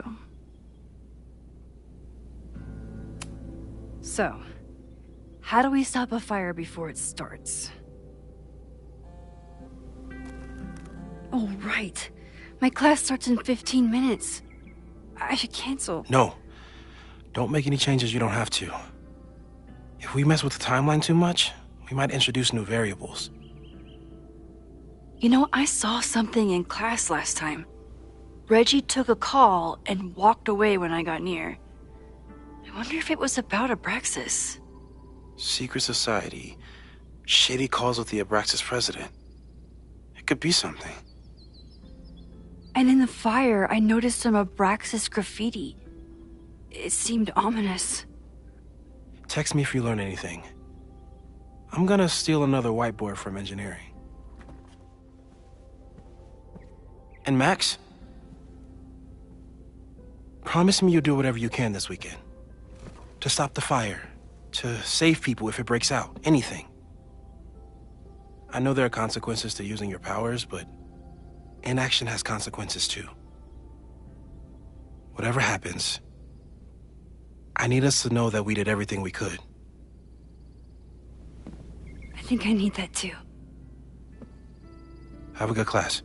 So, how do we stop a fire before it starts? Oh, right. My class starts in 15 minutes. I should cancel. No. Don't make any changes you don't have to. If we mess with the timeline too much, we might introduce new variables. You know, I saw something in class last time. Reggie took a call and walked away when I got near. I wonder if it was about Abraxas. Secret society. Shady calls with the Abraxas president. It could be something. And in the fire, I noticed some Abraxas graffiti. It seemed ominous. Text me if you learn anything. I'm gonna steal another whiteboard from engineering. And Max, promise me you'll do whatever you can this weekend. To stop the fire, to save people if it breaks out, anything. I know there are consequences to using your powers, but inaction has consequences too. Whatever happens, I need us to know that we did everything we could. I think I need that too. Have a good class.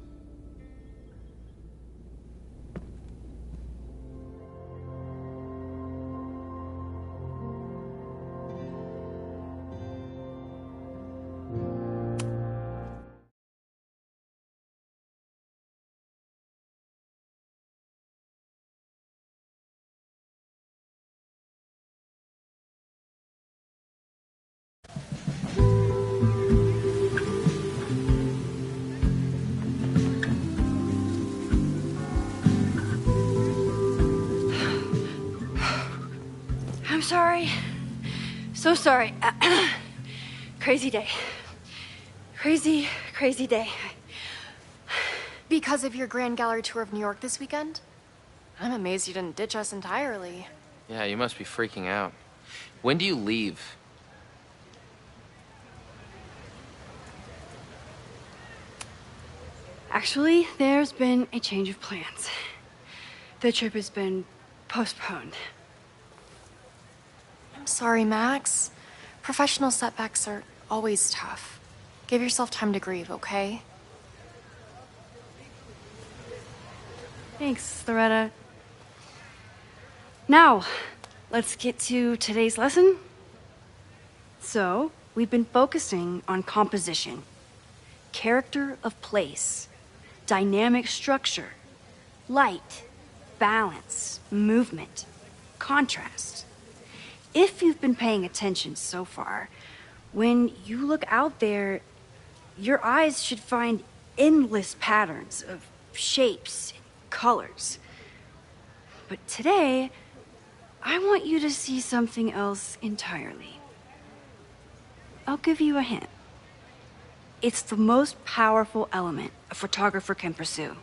I'm sorry. So sorry. Crazy day. Crazy day. Because of your Grand Gallery tour of New York this weekend? I'm amazed you didn't ditch us entirely. Yeah, you must be freaking out. When do you leave? Actually, there's been a change of plans. The trip has been postponed. I'm sorry, Max. Professional setbacks are always tough. Give yourself time to grieve, okay? Thanks, Loretta. Now, let's get to today's lesson. So, we've been focusing on composition, character of place, dynamic structure, light, balance, movement, contrast. If you've been paying attention so far, when you look out there, your eyes should find endless patterns of shapes and colors. But today, I want you to see something else entirely. I'll give you a hint. It's the most powerful element a photographer can pursue.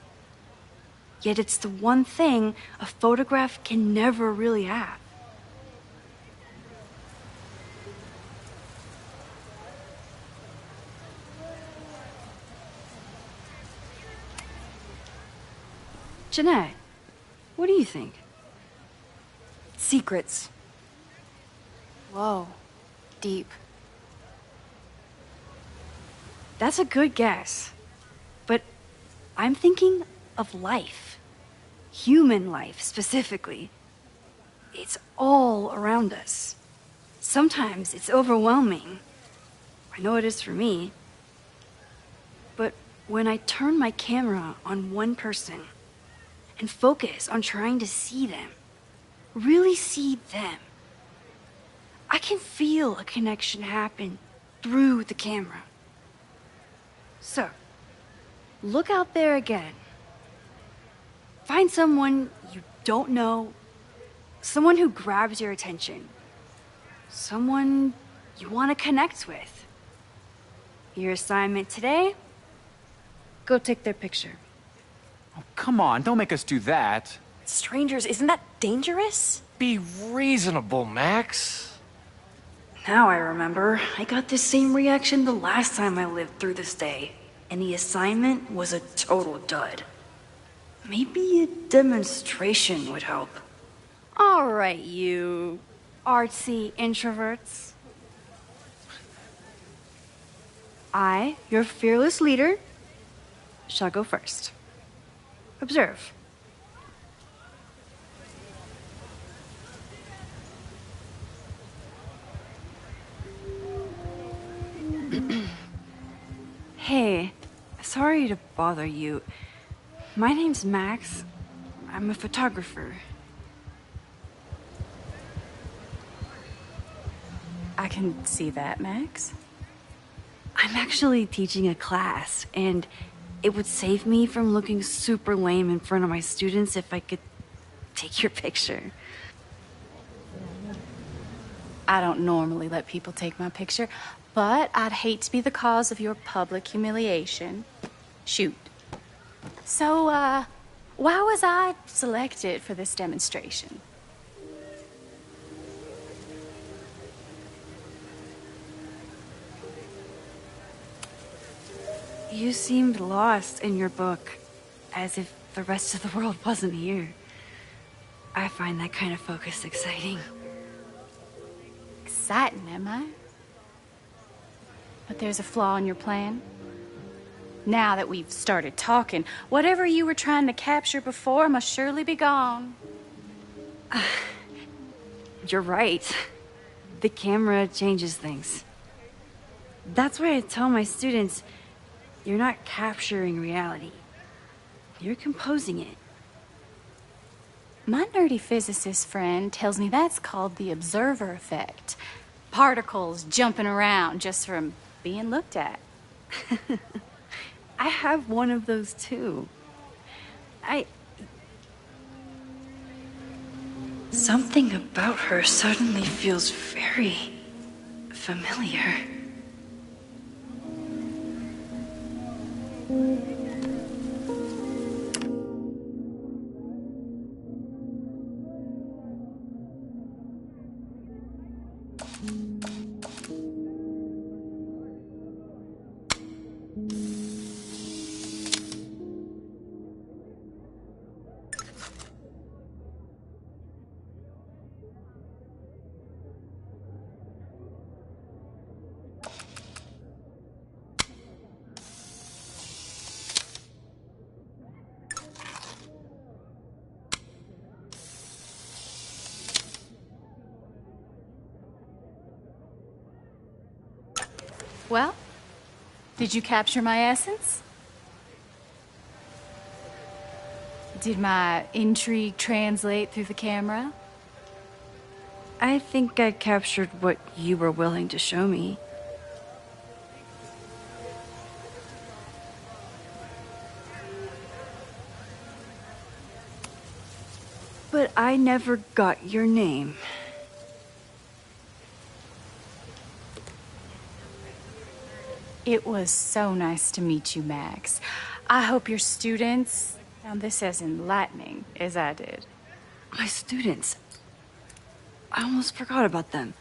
Yet it's the one thing a photograph can never really have. Jeanette, what do you think? Secrets. Whoa. Deep. That's a good guess. But I'm thinking of life. Human life, specifically. It's all around us. Sometimes it's overwhelming. I know it is for me. But when I turn my camera on one person and focus on trying to see them, really see them, I can feel a connection happen through the camera. So, look out there again. Find someone you don't know, someone who grabs your attention, someone you want to connect with. Your assignment today? Go take their picture. Oh, come on, don't make us do that. Strangers, isn't that dangerous? Be reasonable, Max. Now I remember. I got the same reaction the last time I lived through this day, and the assignment was a total dud. Maybe a demonstration would help. All right, you artsy introverts. I, your fearless leader, shall go first. Observe. Hey, sorry to bother you. My name's Max. I'm a photographer. I can see that, Max. I'm actually teaching a class, and it would save me from looking super lame in front of my students if I could take your picture. I don't normally let people take my picture, but I'd hate to be the cause of your public humiliation. Shoot. So, why was I selected for this demonstration? You seemed lost in your book, as if the rest of the world wasn't here. I find that kind of focus exciting. Exciting, am I? But there's a flaw in your plan. Now that we've started talking, whatever you were trying to capture before must surely be gone. You're right. The camera changes things. That's why I tell my students, you're not capturing reality. You're composing it. My nerdy physicist friend tells me that's called the observer effect. Particles jumping around just from being looked at. I have one of those too. Something about her suddenly feels very familiar. Well, did you capture my essence? Did my intrigue translate through the camera? I think I captured what you were willing to show me. But I never got your name. It was so nice to meet you, Max. I hope your students found this as enlightening as I did. My students? I almost forgot about them.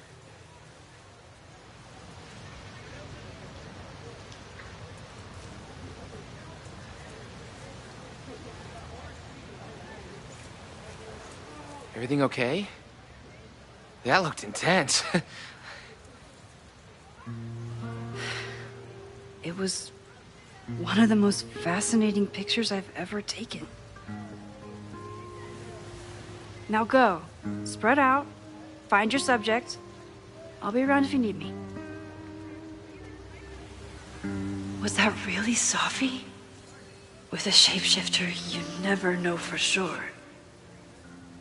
Everything okay? That looked intense. It was one of the most fascinating pictures I've ever taken. Now go. Spread out. Find your subject. I'll be around if you need me. Was that really Safi? With a shapeshifter, you never know for sure.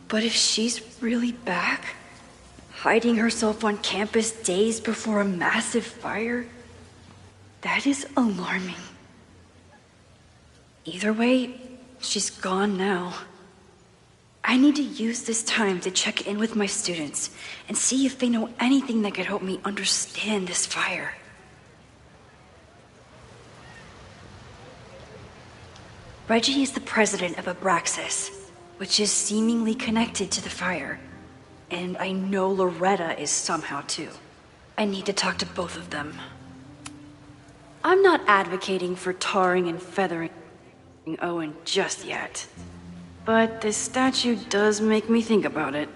But if she's really back, hiding herself on campus days before a massive fire, that is alarming. Either way, she's gone now. I need to use this time to check in with my students and see if they know anything that could help me understand this fire. Reggie is the president of Abraxas, which is seemingly connected to the fire. And I know Loretta is somehow too. I need to talk to both of them. I'm not advocating for tarring and feathering Owen just yet. But this statue does make me think about it.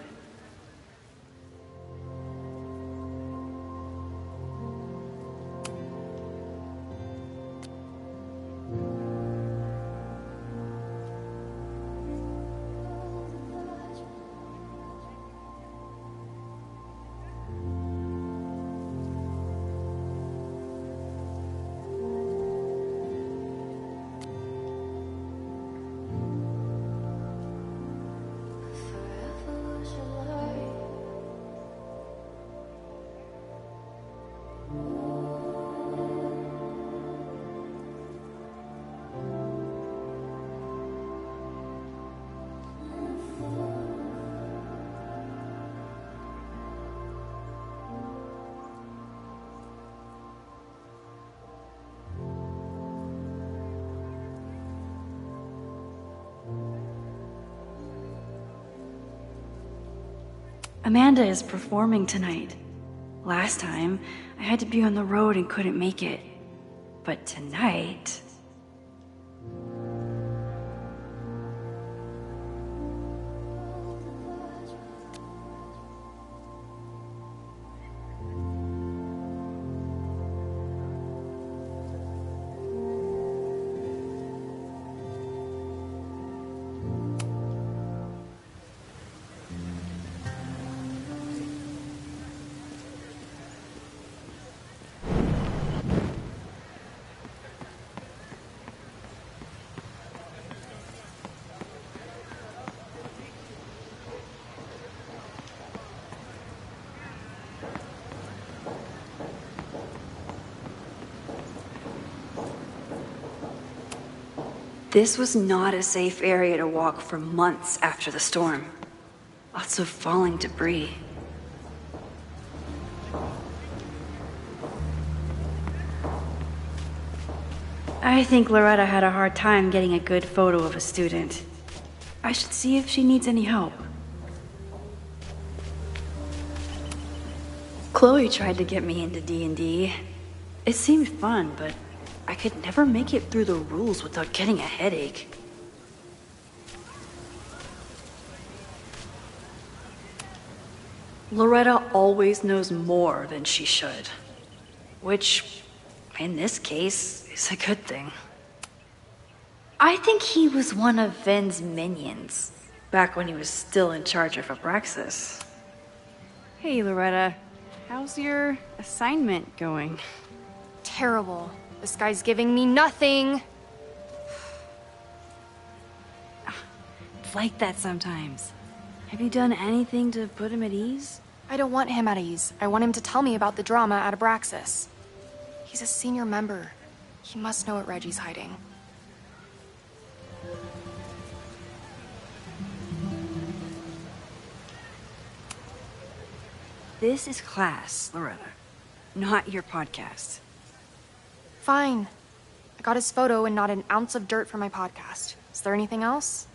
Forever was your Amanda is performing tonight. Last time, I had to be on the road and couldn't make it. But tonight... This was not a safe area to walk for months after the storm. Lots of falling debris. I think Loretta had a hard time getting a good photo of a student. I should see if she needs any help. Chloe tried to get me into D&D. It seemed fun, but I could never make it through the rules without getting a headache. Loretta always knows more than she should. Which, in this case, is a good thing. I think he was one of Ven's minions, back when he was still in charge of Abraxas. Hey, Loretta. How's your assignment going? Terrible. This guy's giving me nothing. It's like that sometimes. Have you done anything to put him at ease? I don't want him at ease. I want him to tell me about the drama at Abraxas. He's a senior member. He must know what Reggie's hiding. This is class, Loretta, not your podcast. Fine. I got his photo and not an ounce of dirt for my podcast. Is there anything else?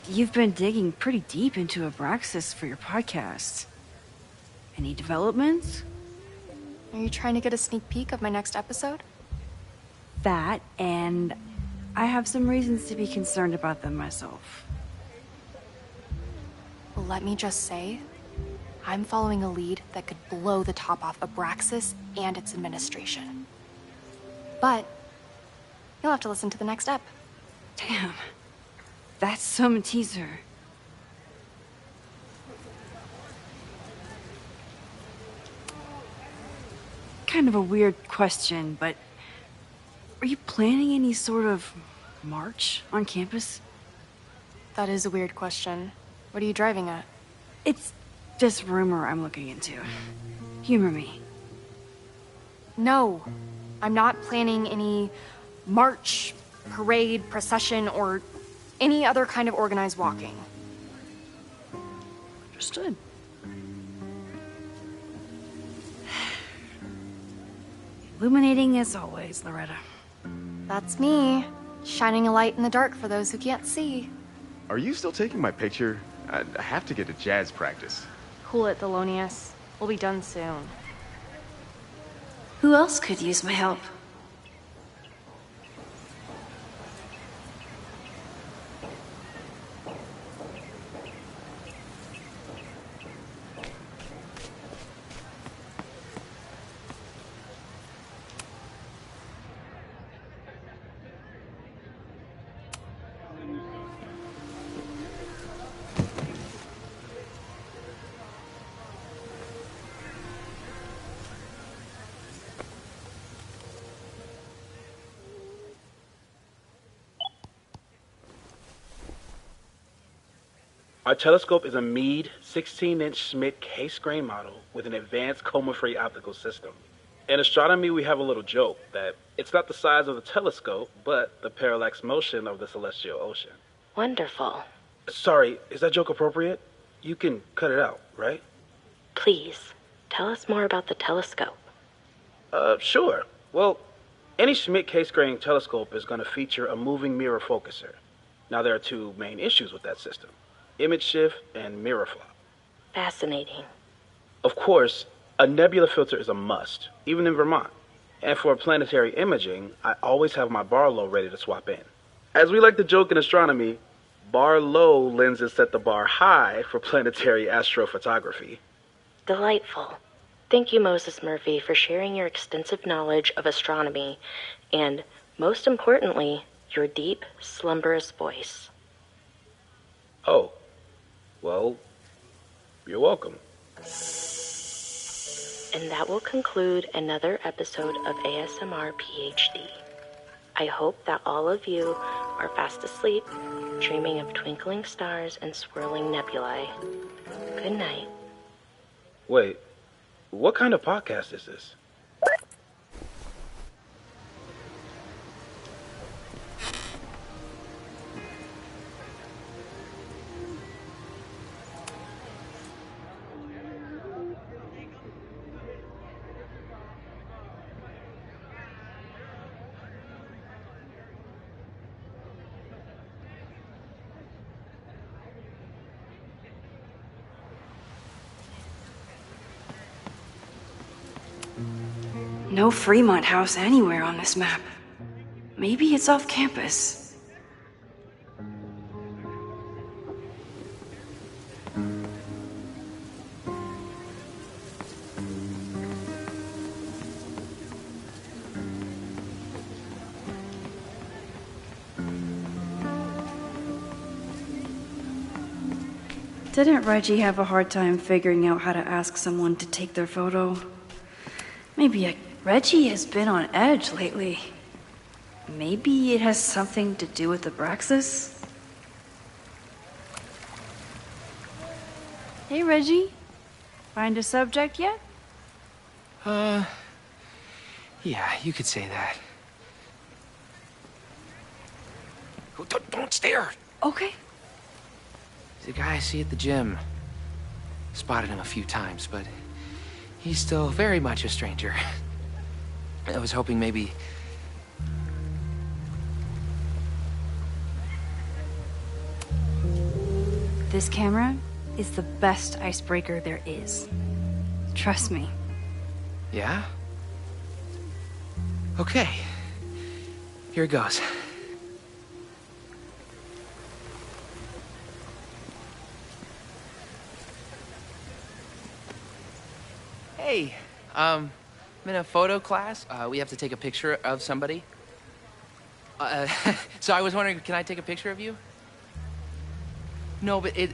You've been digging pretty deep into Abraxas for your podcast. Any developments? Are you trying to get a sneak peek of my next episode? That, and I have some reasons to be concerned about them myself. Well, let me just say, I'm following a lead that could blow the top off Abraxas and its administration. But you'll have to listen to the next ep. Damn. That's some teaser. Kind of a weird question, but are you planning any sort of march on campus? That is a weird question. What are you driving at? It's just rumor I'm looking into. Humor me. No, I'm not planning any march, parade, procession, or any other kind of organized walking. Understood. Illuminating as always, Loretta. That's me, shining a light in the dark for those who can't see. Are you still taking my picture? I have to get to jazz practice. Cool it, Thelonious. We'll be done soon. Who else could use my help? Our telescope is a Meade 16-inch Schmidt case-grain model with an advanced coma-free optical system. In astronomy, we have a little joke that it's not the size of the telescope, but the parallax motion of the celestial ocean. Wonderful. Sorry, is that joke appropriate? You can cut it out, right? Please, tell us more about the telescope. Sure. Well, Any Schmidt Cassegrain telescope is going to feature a moving mirror focuser. Now, there are two main issues with that system: image shift and mirror flop. Fascinating. Of course, a nebula filter is a must, even in Vermont. And for planetary imaging, I always have my bar low ready to swap in. As we like to joke in astronomy, bar low lenses set the bar high for planetary astrophotography. Delightful. Thank you, Moses Murphy, for sharing your extensive knowledge of astronomy and, most importantly, your deep, slumberous voice. Oh, well, you're welcome. And that will conclude another episode of ASMR PhD. I hope that all of you are fast asleep, dreaming of twinkling stars and swirling nebulae. Good night. Wait, what kind of podcast is this? No Fremont House anywhere on this map. Maybe it's off campus. Didn't Reggie have a hard time figuring out how to ask someone to take their photo? Maybe Reggie has been on edge lately. Maybe it has something to do with Abraxas? Hey, Reggie. Find a subject yet? Yeah, you could say that. Oh, don't stare! Okay. He's a guy I see at the gym. Spotted him a few times, but he's still very much a stranger. I was hoping maybe... This camera is the best icebreaker there is. Trust me. Yeah? Okay. Here it goes. Hey, I'm in a photo class. We have to take a picture of somebody. So I was wondering, can I take a picture of you? No, but it's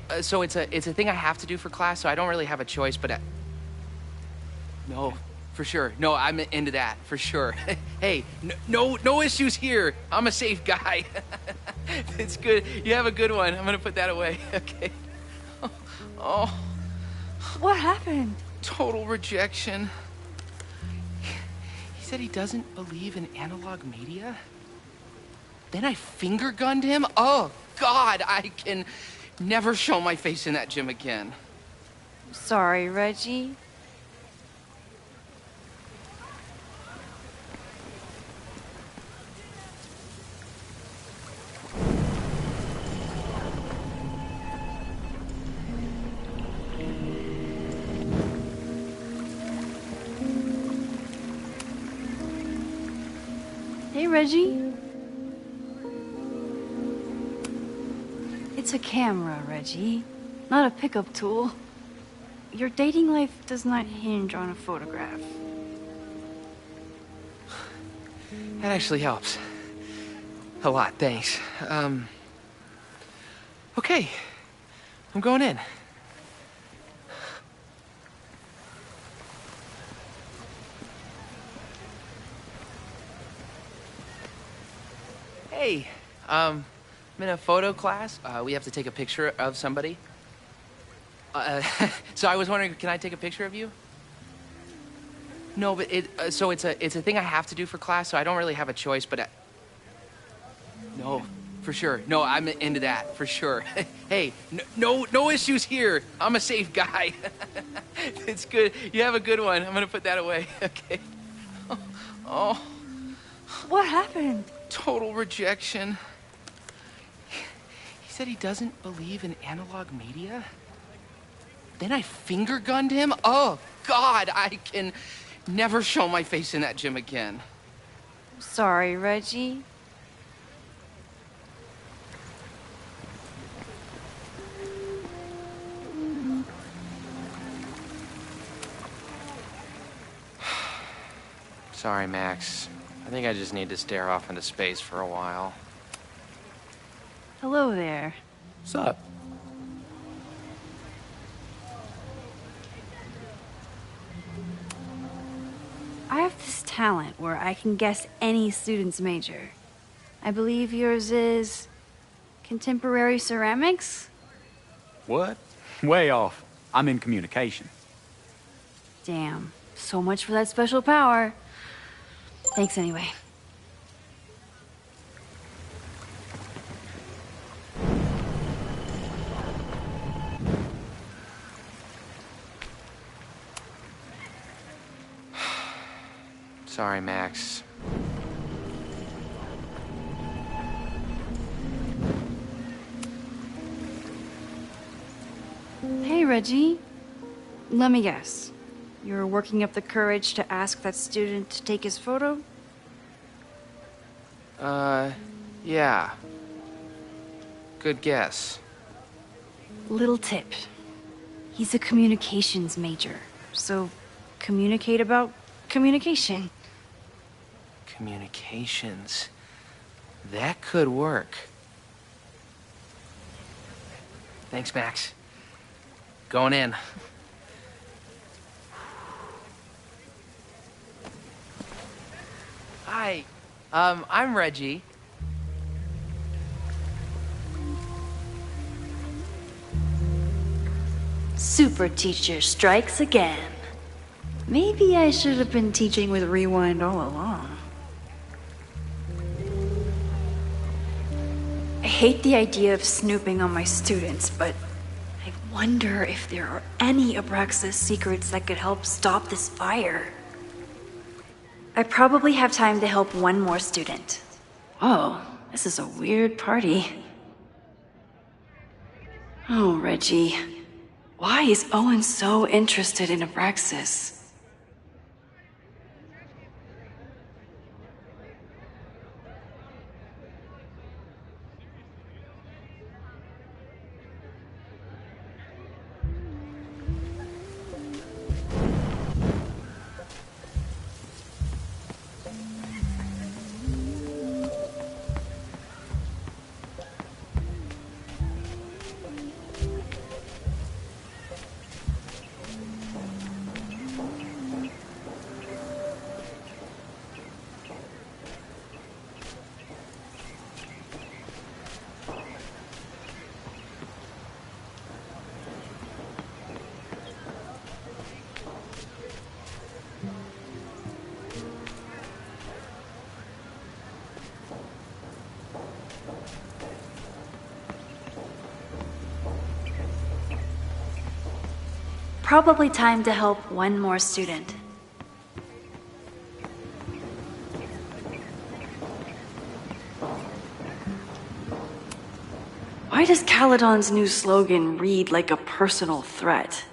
a thing I have to do for class, so I don't really have a choice, but no, for sure. No, I'm into that, for sure. Hey, no issues here. I'm a safe guy. It's good. You have a good one. I'm gonna put that away. Okay. Oh. What happened? Total rejection. He said he doesn't believe in analog media. Then I finger gunned him. Oh, God, I can never show my face in that gym again. Sorry, Reggie. Hey, Reggie. It's a camera, Reggie, not a pickup tool. Your dating life does not hinge on a photograph. That actually helps. A lot, thanks. Okay. I'm going in. Hey, I'm in a photo class. We have to take a picture of somebody. So I was wondering, can I take a picture of you? No, but it's a thing I have to do for class, so I don't really have a choice, but no, for sure. No, I'm into that, for sure. Hey, no issues here. I'm a safe guy. It's good. You have a good one. I'm gonna put that away. Okay. Oh. rejection. He said he doesn't believe in analog media. Then I finger gunned him? Oh, God, I can never show my face in that gym again. Sorry, Reggie. Sorry, Max. I think I just need to stare off into space for a while. Hello there. What's up? I have this talent where I can guess any student's major. I believe yours is contemporary ceramics? What? Way off. I'm in communication. Damn. So much for that special power. Thanks anyway. Sorry, Max. Hey, Reggie. Let me guess. You're working up the courage to ask that student to take his photo? Yeah. Good guess. Little tip. He's a communications major, so communicate about communication. Communications. That could work. Thanks, Max. Going in. Hi, I'm Reggie. Super teacher strikes again. Maybe I should have been teaching with Rewind all along. I hate the idea of snooping on my students, but I wonder if there are any Abraxas secrets that could help stop this fire. I probably have time to help one more student. Oh, this is a weird party. Oh, Reggie. Why is Owen so interested in Abraxas? Probably time to help one more student. Why does Caledon's new slogan read like a personal threat?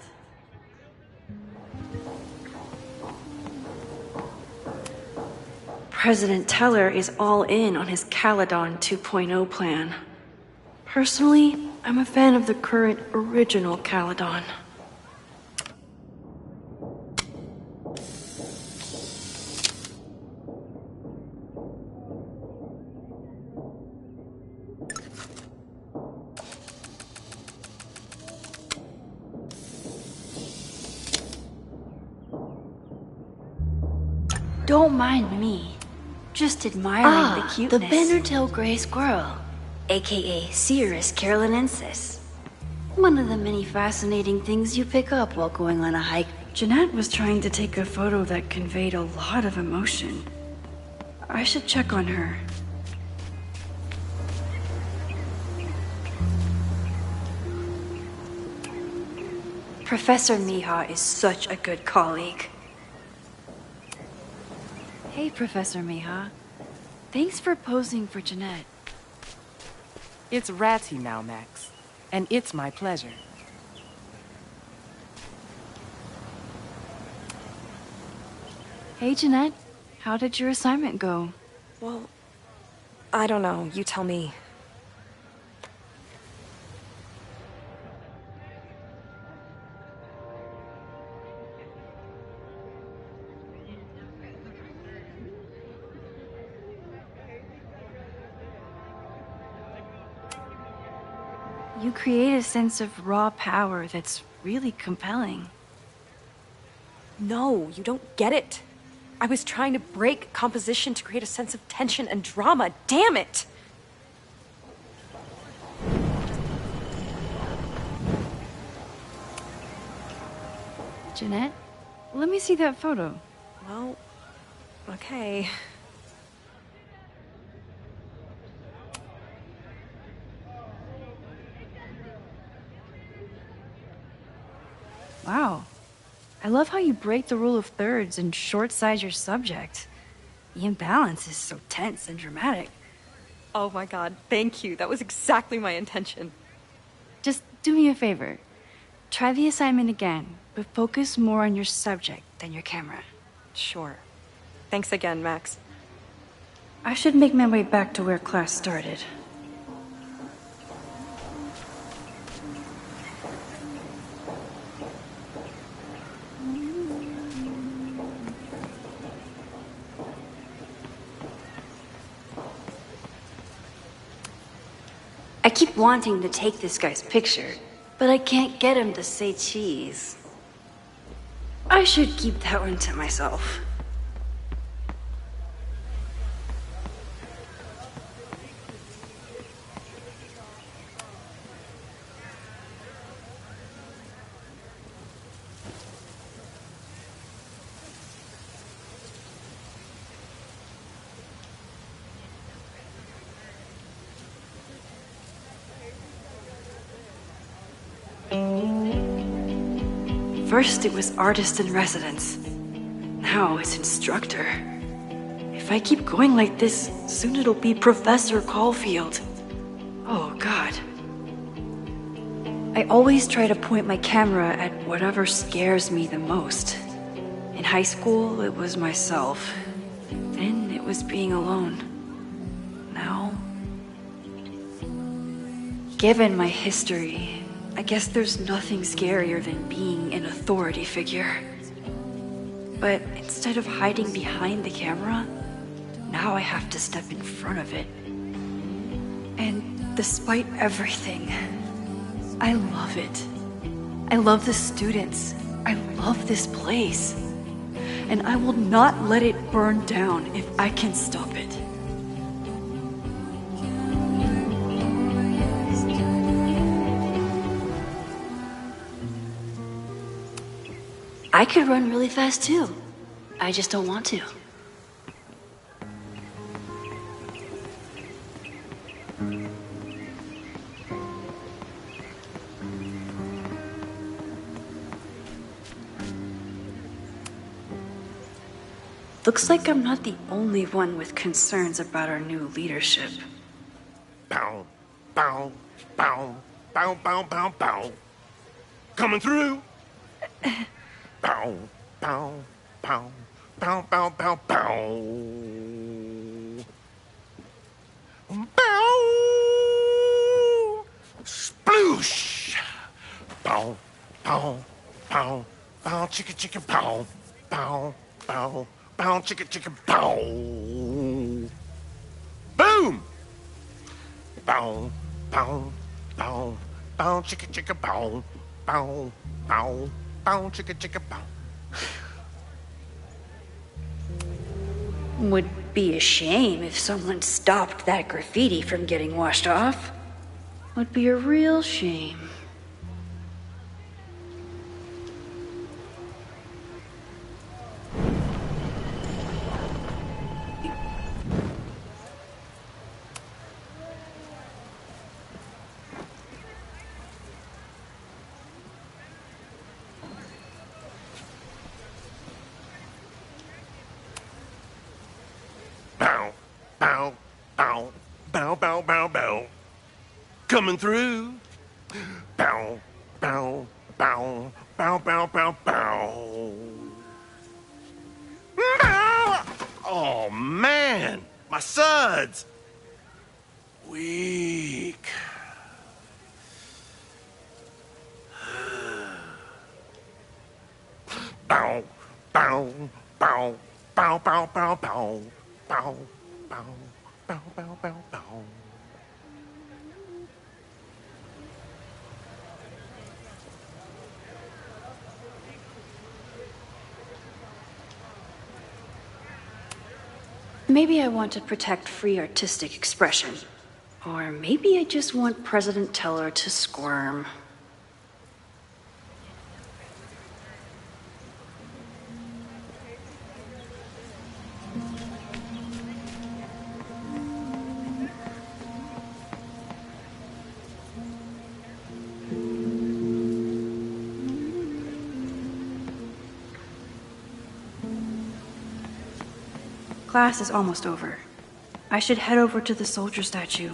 President Teller is all in on his Caledon 2.0 plan. Personally, I'm a fan of the current original Caledon. Don't mind me. Just admiring the cuteness. The Bendertail Gray Squirrel, aka Cirrus carolinensis. One of the many fascinating things you pick up while going on a hike. Jeanette was trying to take a photo that conveyed a lot of emotion. I should check on her. Professor Mija is such a good colleague. Hey, Professor Mija. Thanks for posing for Jeanette. It's Ratty now, Max. And it's my pleasure. Hey, Jeanette. How did your assignment go? Well, I don't know. You tell me. You create a sense of raw power that's really compelling. No, you don't get it. I was trying to break composition to create a sense of tension and drama. Damn it! Jeanette, let me see that photo. Well, okay. Wow. I love how you break the rule of thirds and short-size your subject. The imbalance is so tense and dramatic. Oh my god, thank you. That was exactly my intention. Just do me a favor. Try the assignment again, but focus more on your subject than your camera. Sure. Thanks again, Max. I should make my way back to where class started. I keep wanting to take this guy's picture, but I can't get him to say cheese. I should keep that one to myself. First it was artist in residence. Now it's instructor. If I keep going like this, soon it'll be Professor Caulfield. Oh God. I always try to point my camera at whatever scares me the most. In high school, it was myself. Then it was being alone. Now, given my history, I guess there's nothing scarier than being an authority figure. But instead of hiding behind the camera, now I have to step in front of it. And despite everything, I love it. I love the students. I love this place. And I will not let it burn down if I can stop it. I could run really fast too. I just don't want to. Looks like I'm not the only one with concerns about our new leadership. Bow, bow, bow, bow, bow, bow, bow. Coming through. Bow, bow, bow, bow, bow, bow, bow. Bow. Sploosh. Bow, bow, bow, bow, chicka, chicka, bow, bow, bow, bow, chicka, chicka, bow. Boom. Bow, bow, bow, bow, chicka, chicka, bow, bow, bow. Bow, chicka, chicka, bow. Would be a shame if someone stopped that graffiti from getting washed off. Would be a real shame. Bow, bow, bow, bow, bow, bow, bow. Coming through. Bow, bow, bow, bow, bow, bow, bow. Oh, man. My suds. Weak. Bow, bow, bow, bow, bow, bow, bow, bow, bow, bow, bow, bow, bow. Maybe I want to protect free artistic expression. Or maybe I just want President Teller to squirm. Class is almost over. I should head over to the soldier statue.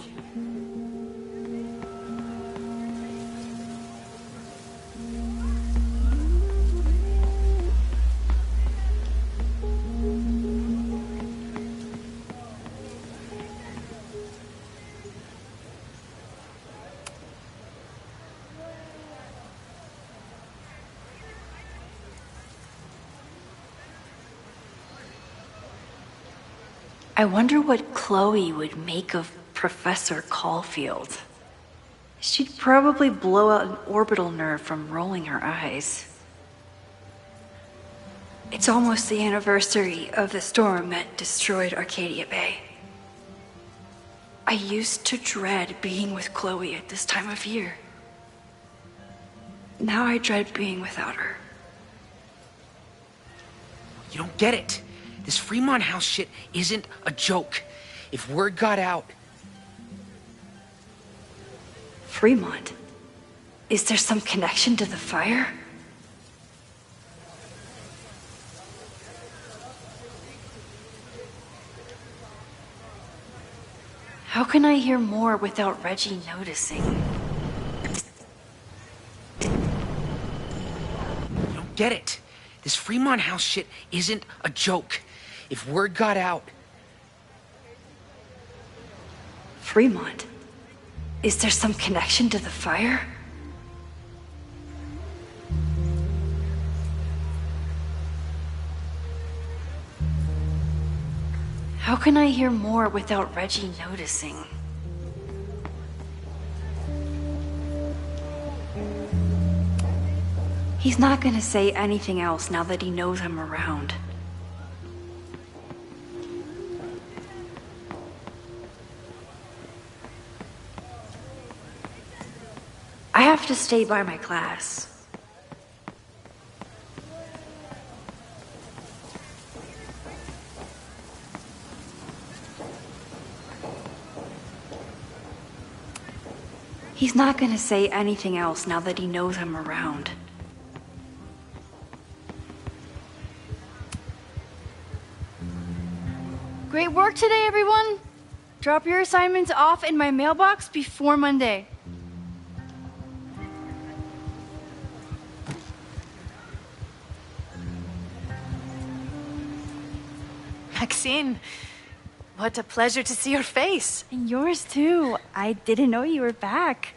I wonder what Chloe would make of Professor Caulfield. She'd probably blow out an orbital nerve from rolling her eyes. It's almost the anniversary of the storm that destroyed Arcadia Bay. I used to dread being with Chloe at this time of year. Now I dread being without her. You don't get it. This Fremont House shit isn't a joke. If word got out... Fremont? Is there some connection to the fire? How can I hear more without Reggie noticing? You don't get it. This Fremont House shit isn't a joke. If word got out... Fremont? Is there some connection to the fire? How can I hear more without Reggie noticing? He's not gonna say anything else now that he knows I'm around. I have to stay by my class. He's not gonna say anything else now that he knows I'm around. Great work today, everyone! Drop your assignments off in my mailbox before Monday. Maxine, what a pleasure to see your face. And yours too. I didn't know you were back.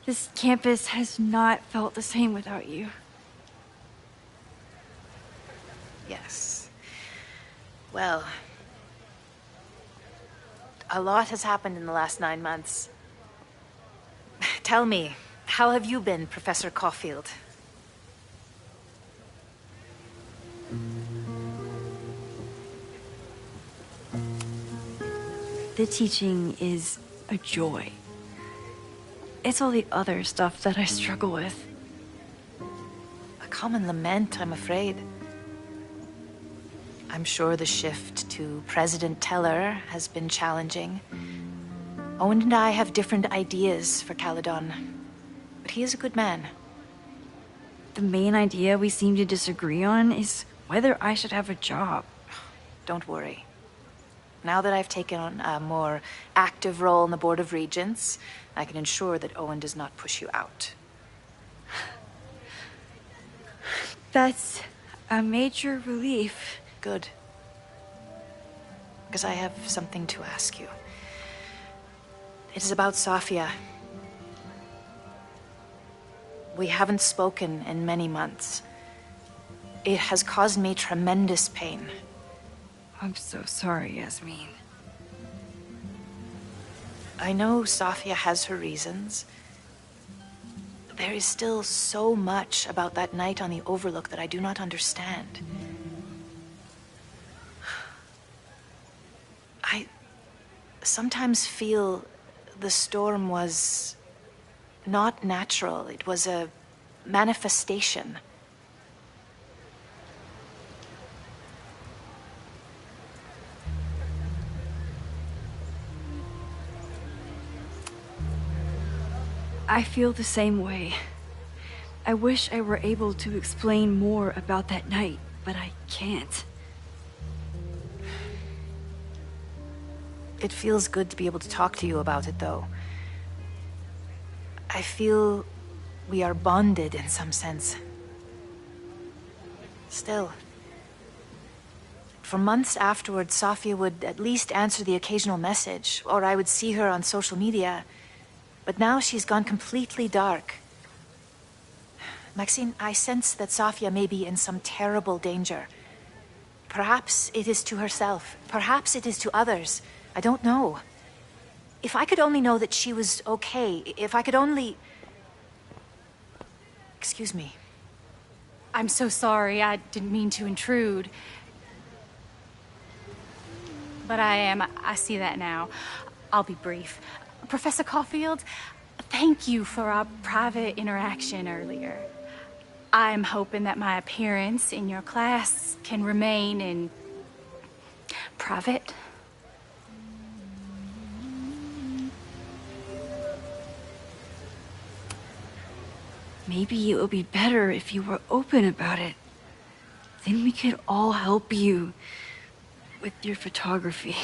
This campus has not felt the same without you. Yes. Well, a lot has happened in the last 9 months. Tell me, how have you been, Professor Caulfield? The teaching is a joy. It's all the other stuff that I struggle with. A common lament, I'm afraid. I'm sure the shift to President Teller has been challenging. Owen and I have different ideas for Caledon, but he is a good man. The main idea we seem to disagree on is whether I should have a job. Don't worry. Now that I've taken on a more active role in the Board of Regents, I can ensure that Owen does not push you out. That's a major relief. Good. Because I have something to ask you. It is about Safia. We haven't spoken in many months. It has caused me tremendous pain. I'm so sorry, Yasmin. I know Safia has her reasons. There is still so much about that night on the Overlook that I do not understand. I sometimes feel the storm was not natural. It was a manifestation. I feel the same way. I wish I were able to explain more about that night, but I can't. It feels good to be able to talk to you about it, though. I feel we are bonded in some sense. Still, for months afterwards, Safia would at least answer the occasional message, or I would see her on social media. But now she's gone completely dark. Maxine, I sense that Safia may be in some terrible danger. Perhaps it is to herself. Perhaps it is to others. I don't know. If I could only know that she was okay, if I could only... Excuse me. I'm so sorry. I didn't mean to intrude. But I see that now. I'll be brief. Professor Caulfield, thank you for our private interaction earlier. I'm hoping that my appearance in your class can remain in private. Maybe it would be better if you were open about it. Then we could all help you with your photography.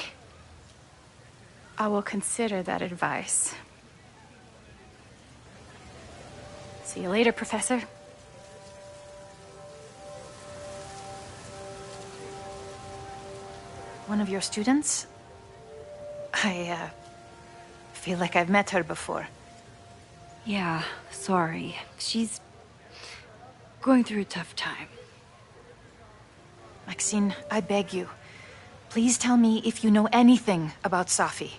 I will consider that advice. See you later, Professor. One of your students? I feel like I've met her before. Yeah, sorry. She's going through a tough time. Maxine, I beg you. Please tell me if you know anything about Safi.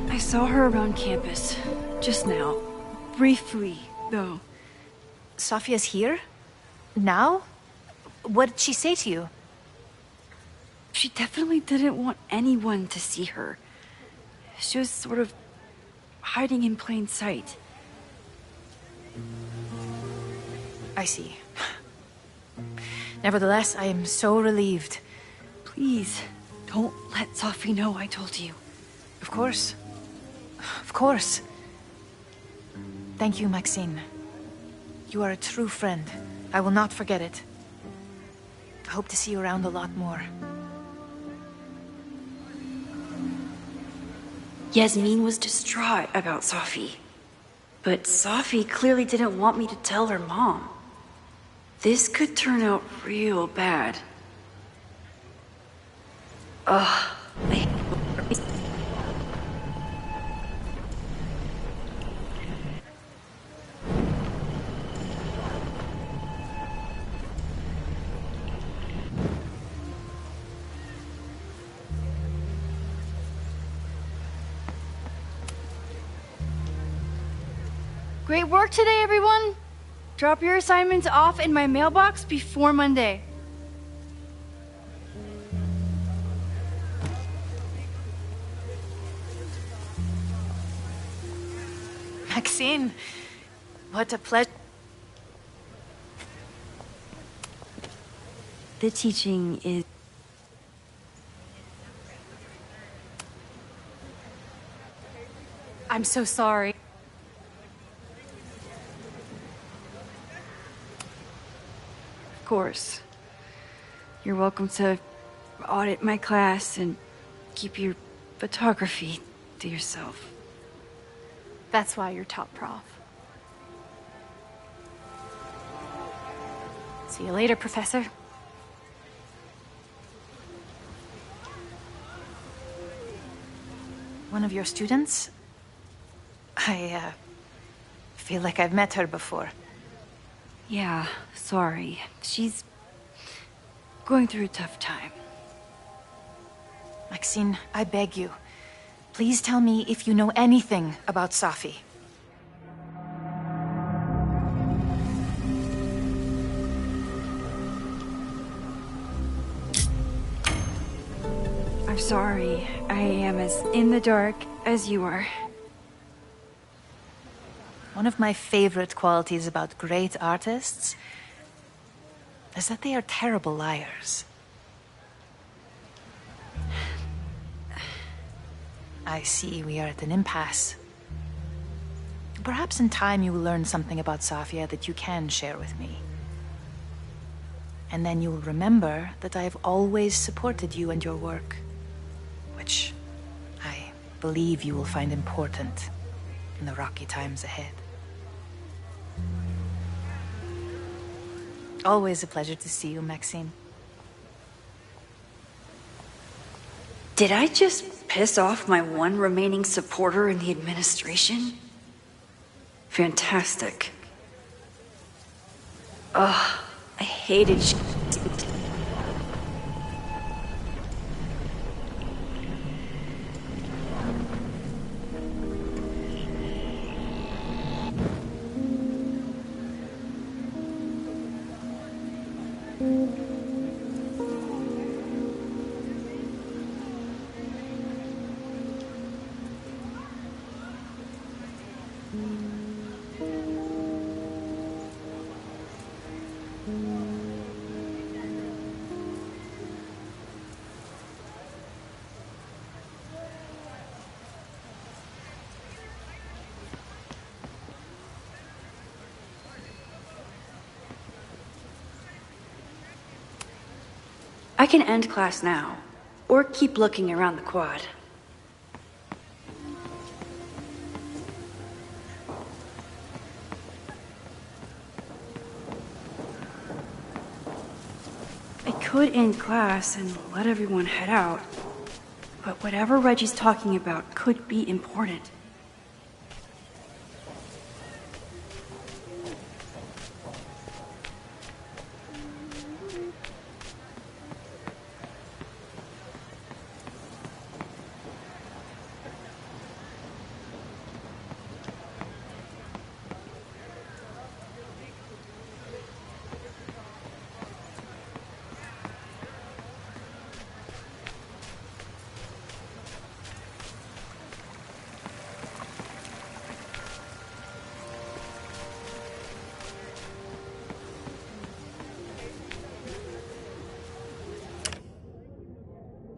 I saw her around campus just now. Briefly, though. Safia's here? Now? What did she say to you? She definitely didn't want anyone to see her. She was sort of hiding in plain sight. I see. Nevertheless, I am so relieved. Please, don't let Safi know I told you. Of course. Of course. Thank you, Maxine. You are a true friend. I will not forget it. I hope to see you around a lot more. Yasmin was distraught about Safi. But Safi clearly didn't want me to tell her mom. This could turn out real bad. Ugh. Great work today, everyone! Drop your assignments off in my mailbox before Monday. Maxine, what a pleasure. The teaching is... I'm so sorry. Of course. You're welcome to audit my class and keep your photography to yourself. That's why you're top prof. See you later, Professor. One of your students? I feel like I've met her before. Yeah, sorry. She's going through a tough time. Maxine, I beg you. Please tell me if you know anything about Safi. I'm sorry. I am as in the dark as you are. One of my favorite qualities about great artists is that they are terrible liars. I see we are at an impasse. Perhaps in time you will learn something about Safia that you can share with me. And then you will remember that I have always supported you and your work, which I believe you will find important in the rocky times ahead. Always a pleasure to see you, Maxine. Did I just piss off my one remaining supporter in the administration? Fantastic. Ugh, I hated I can end class now, or keep looking around the quad. I could end class and let everyone head out, but whatever Reggie's talking about could be important.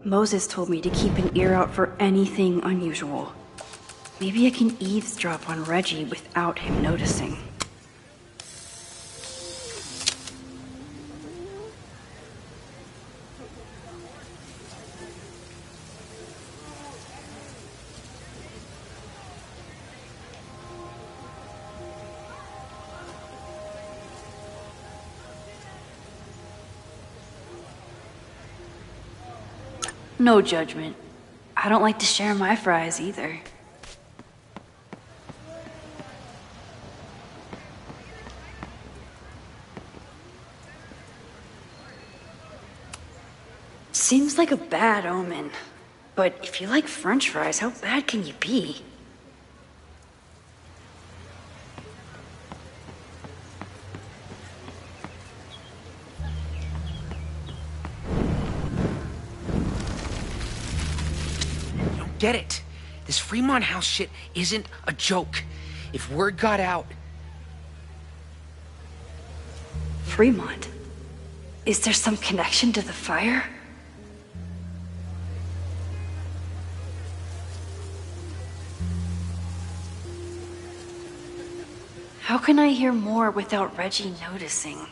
Moses told me to keep an ear out for anything unusual. Maybe I can eavesdrop on Reggie without him noticing. No judgment. I don't like to share my fries either. Seems like a bad omen. But if you like French fries, how bad can you be? Get it? This Fremont House shit isn't a joke. If word got out... Fremont? Is there some connection to the fire? How can I hear more without Reggie noticing?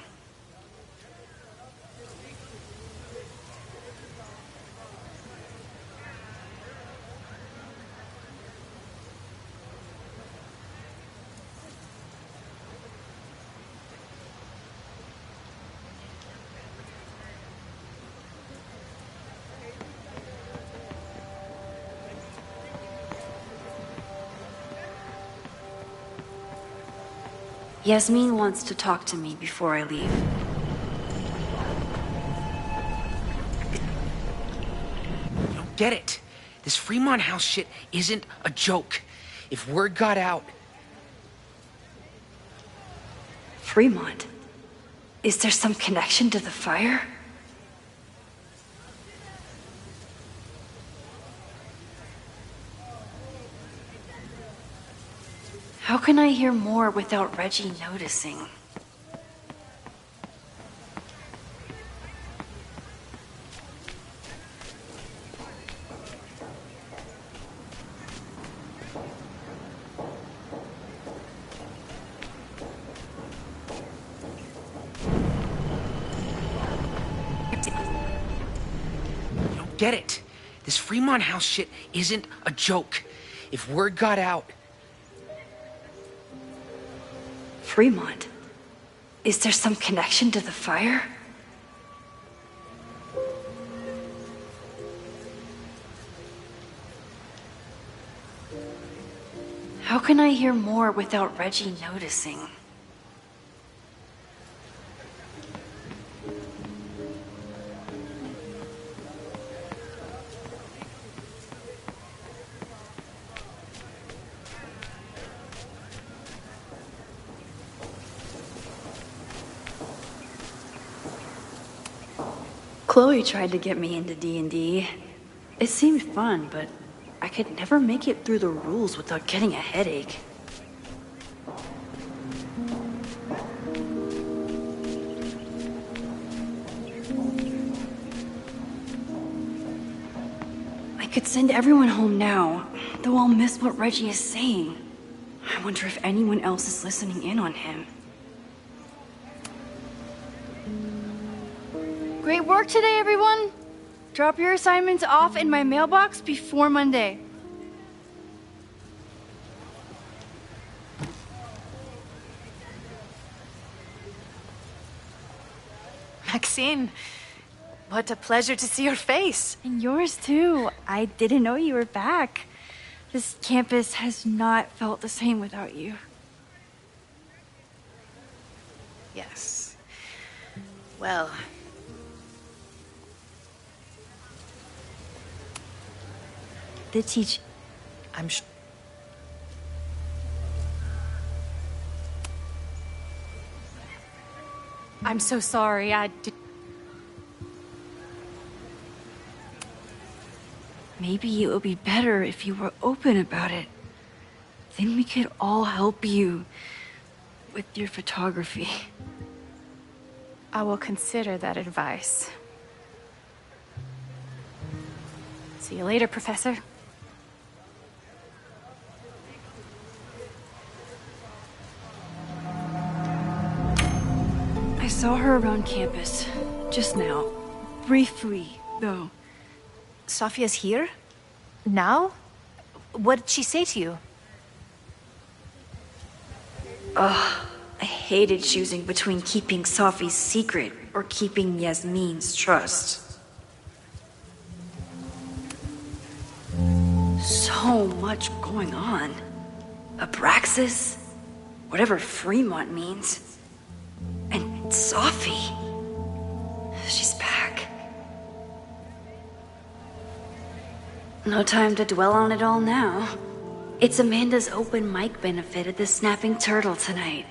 Yasmin wants to talk to me before I leave. You don't get it. This Fremont House shit isn't a joke. If word got out... Fremont? Is there some connection to the fire? How can I hear more without Reggie noticing? You don't get it. This Fremont House shit isn't a joke. If word got out... Fremont? Is there some connection to the fire? How can I hear more without Reggie noticing? Chloe tried to get me into D&D. It seemed fun, but I could never make it through the rules without getting a headache. I could send everyone home now, though I'll miss what Reggie is saying. I wonder if anyone else is listening in on him. Great work today, everyone! Drop your assignments off in my mailbox before Monday. Maxine, what a pleasure to see your face. And yours too. I didn't know you were back. This campus has not felt the same without you. Yes. Well... I'm so sorry. Maybe it would be better if you were open about it. Then we could all help you with your photography. I will consider that advice. See you later, Professor. I saw her around campus, just now. Briefly, though. Sophia's here? Now? What did she say to you? Ugh, I hated choosing between keeping Sophie's secret or keeping Yasmin's trust. So much going on. Abraxas, whatever Fremont means. And Sophie. She's back. No time to dwell on it all now. It's Amanda's open mic benefit at the Snapping Turtle tonight.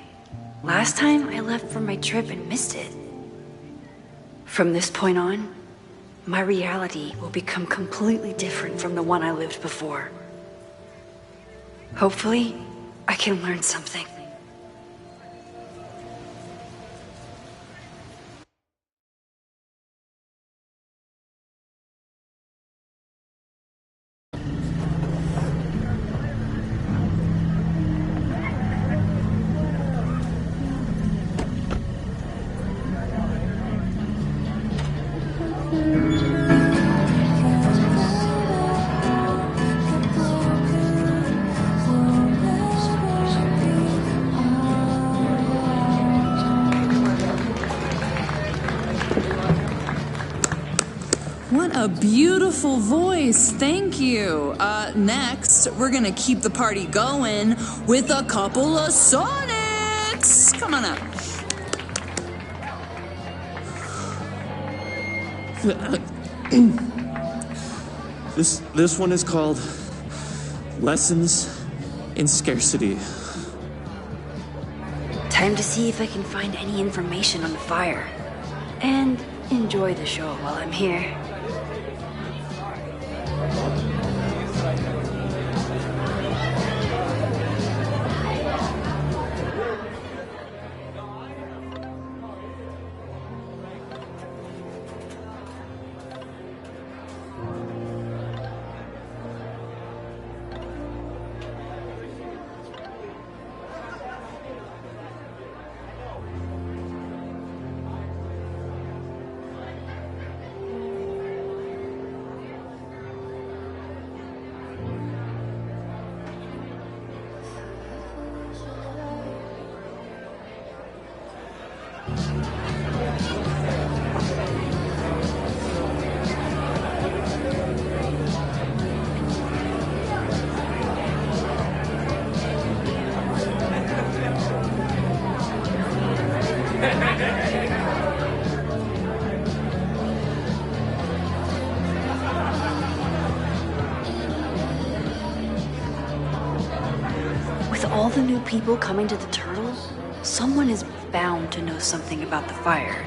Last time I left for my trip and missed it. From this point on, my reality will become completely different from the one I lived before. Hopefully, I can learn something. Yeah, beautiful voice. Thank you. Next, we're gonna keep the party going with a couple of sonnets. Come on up. This one is called Lessons in Scarcity. Time to see if I can find any information on the fire. And enjoy the show while I'm here. With all the new people coming to the Turtle, someone is bound to know something about the fire.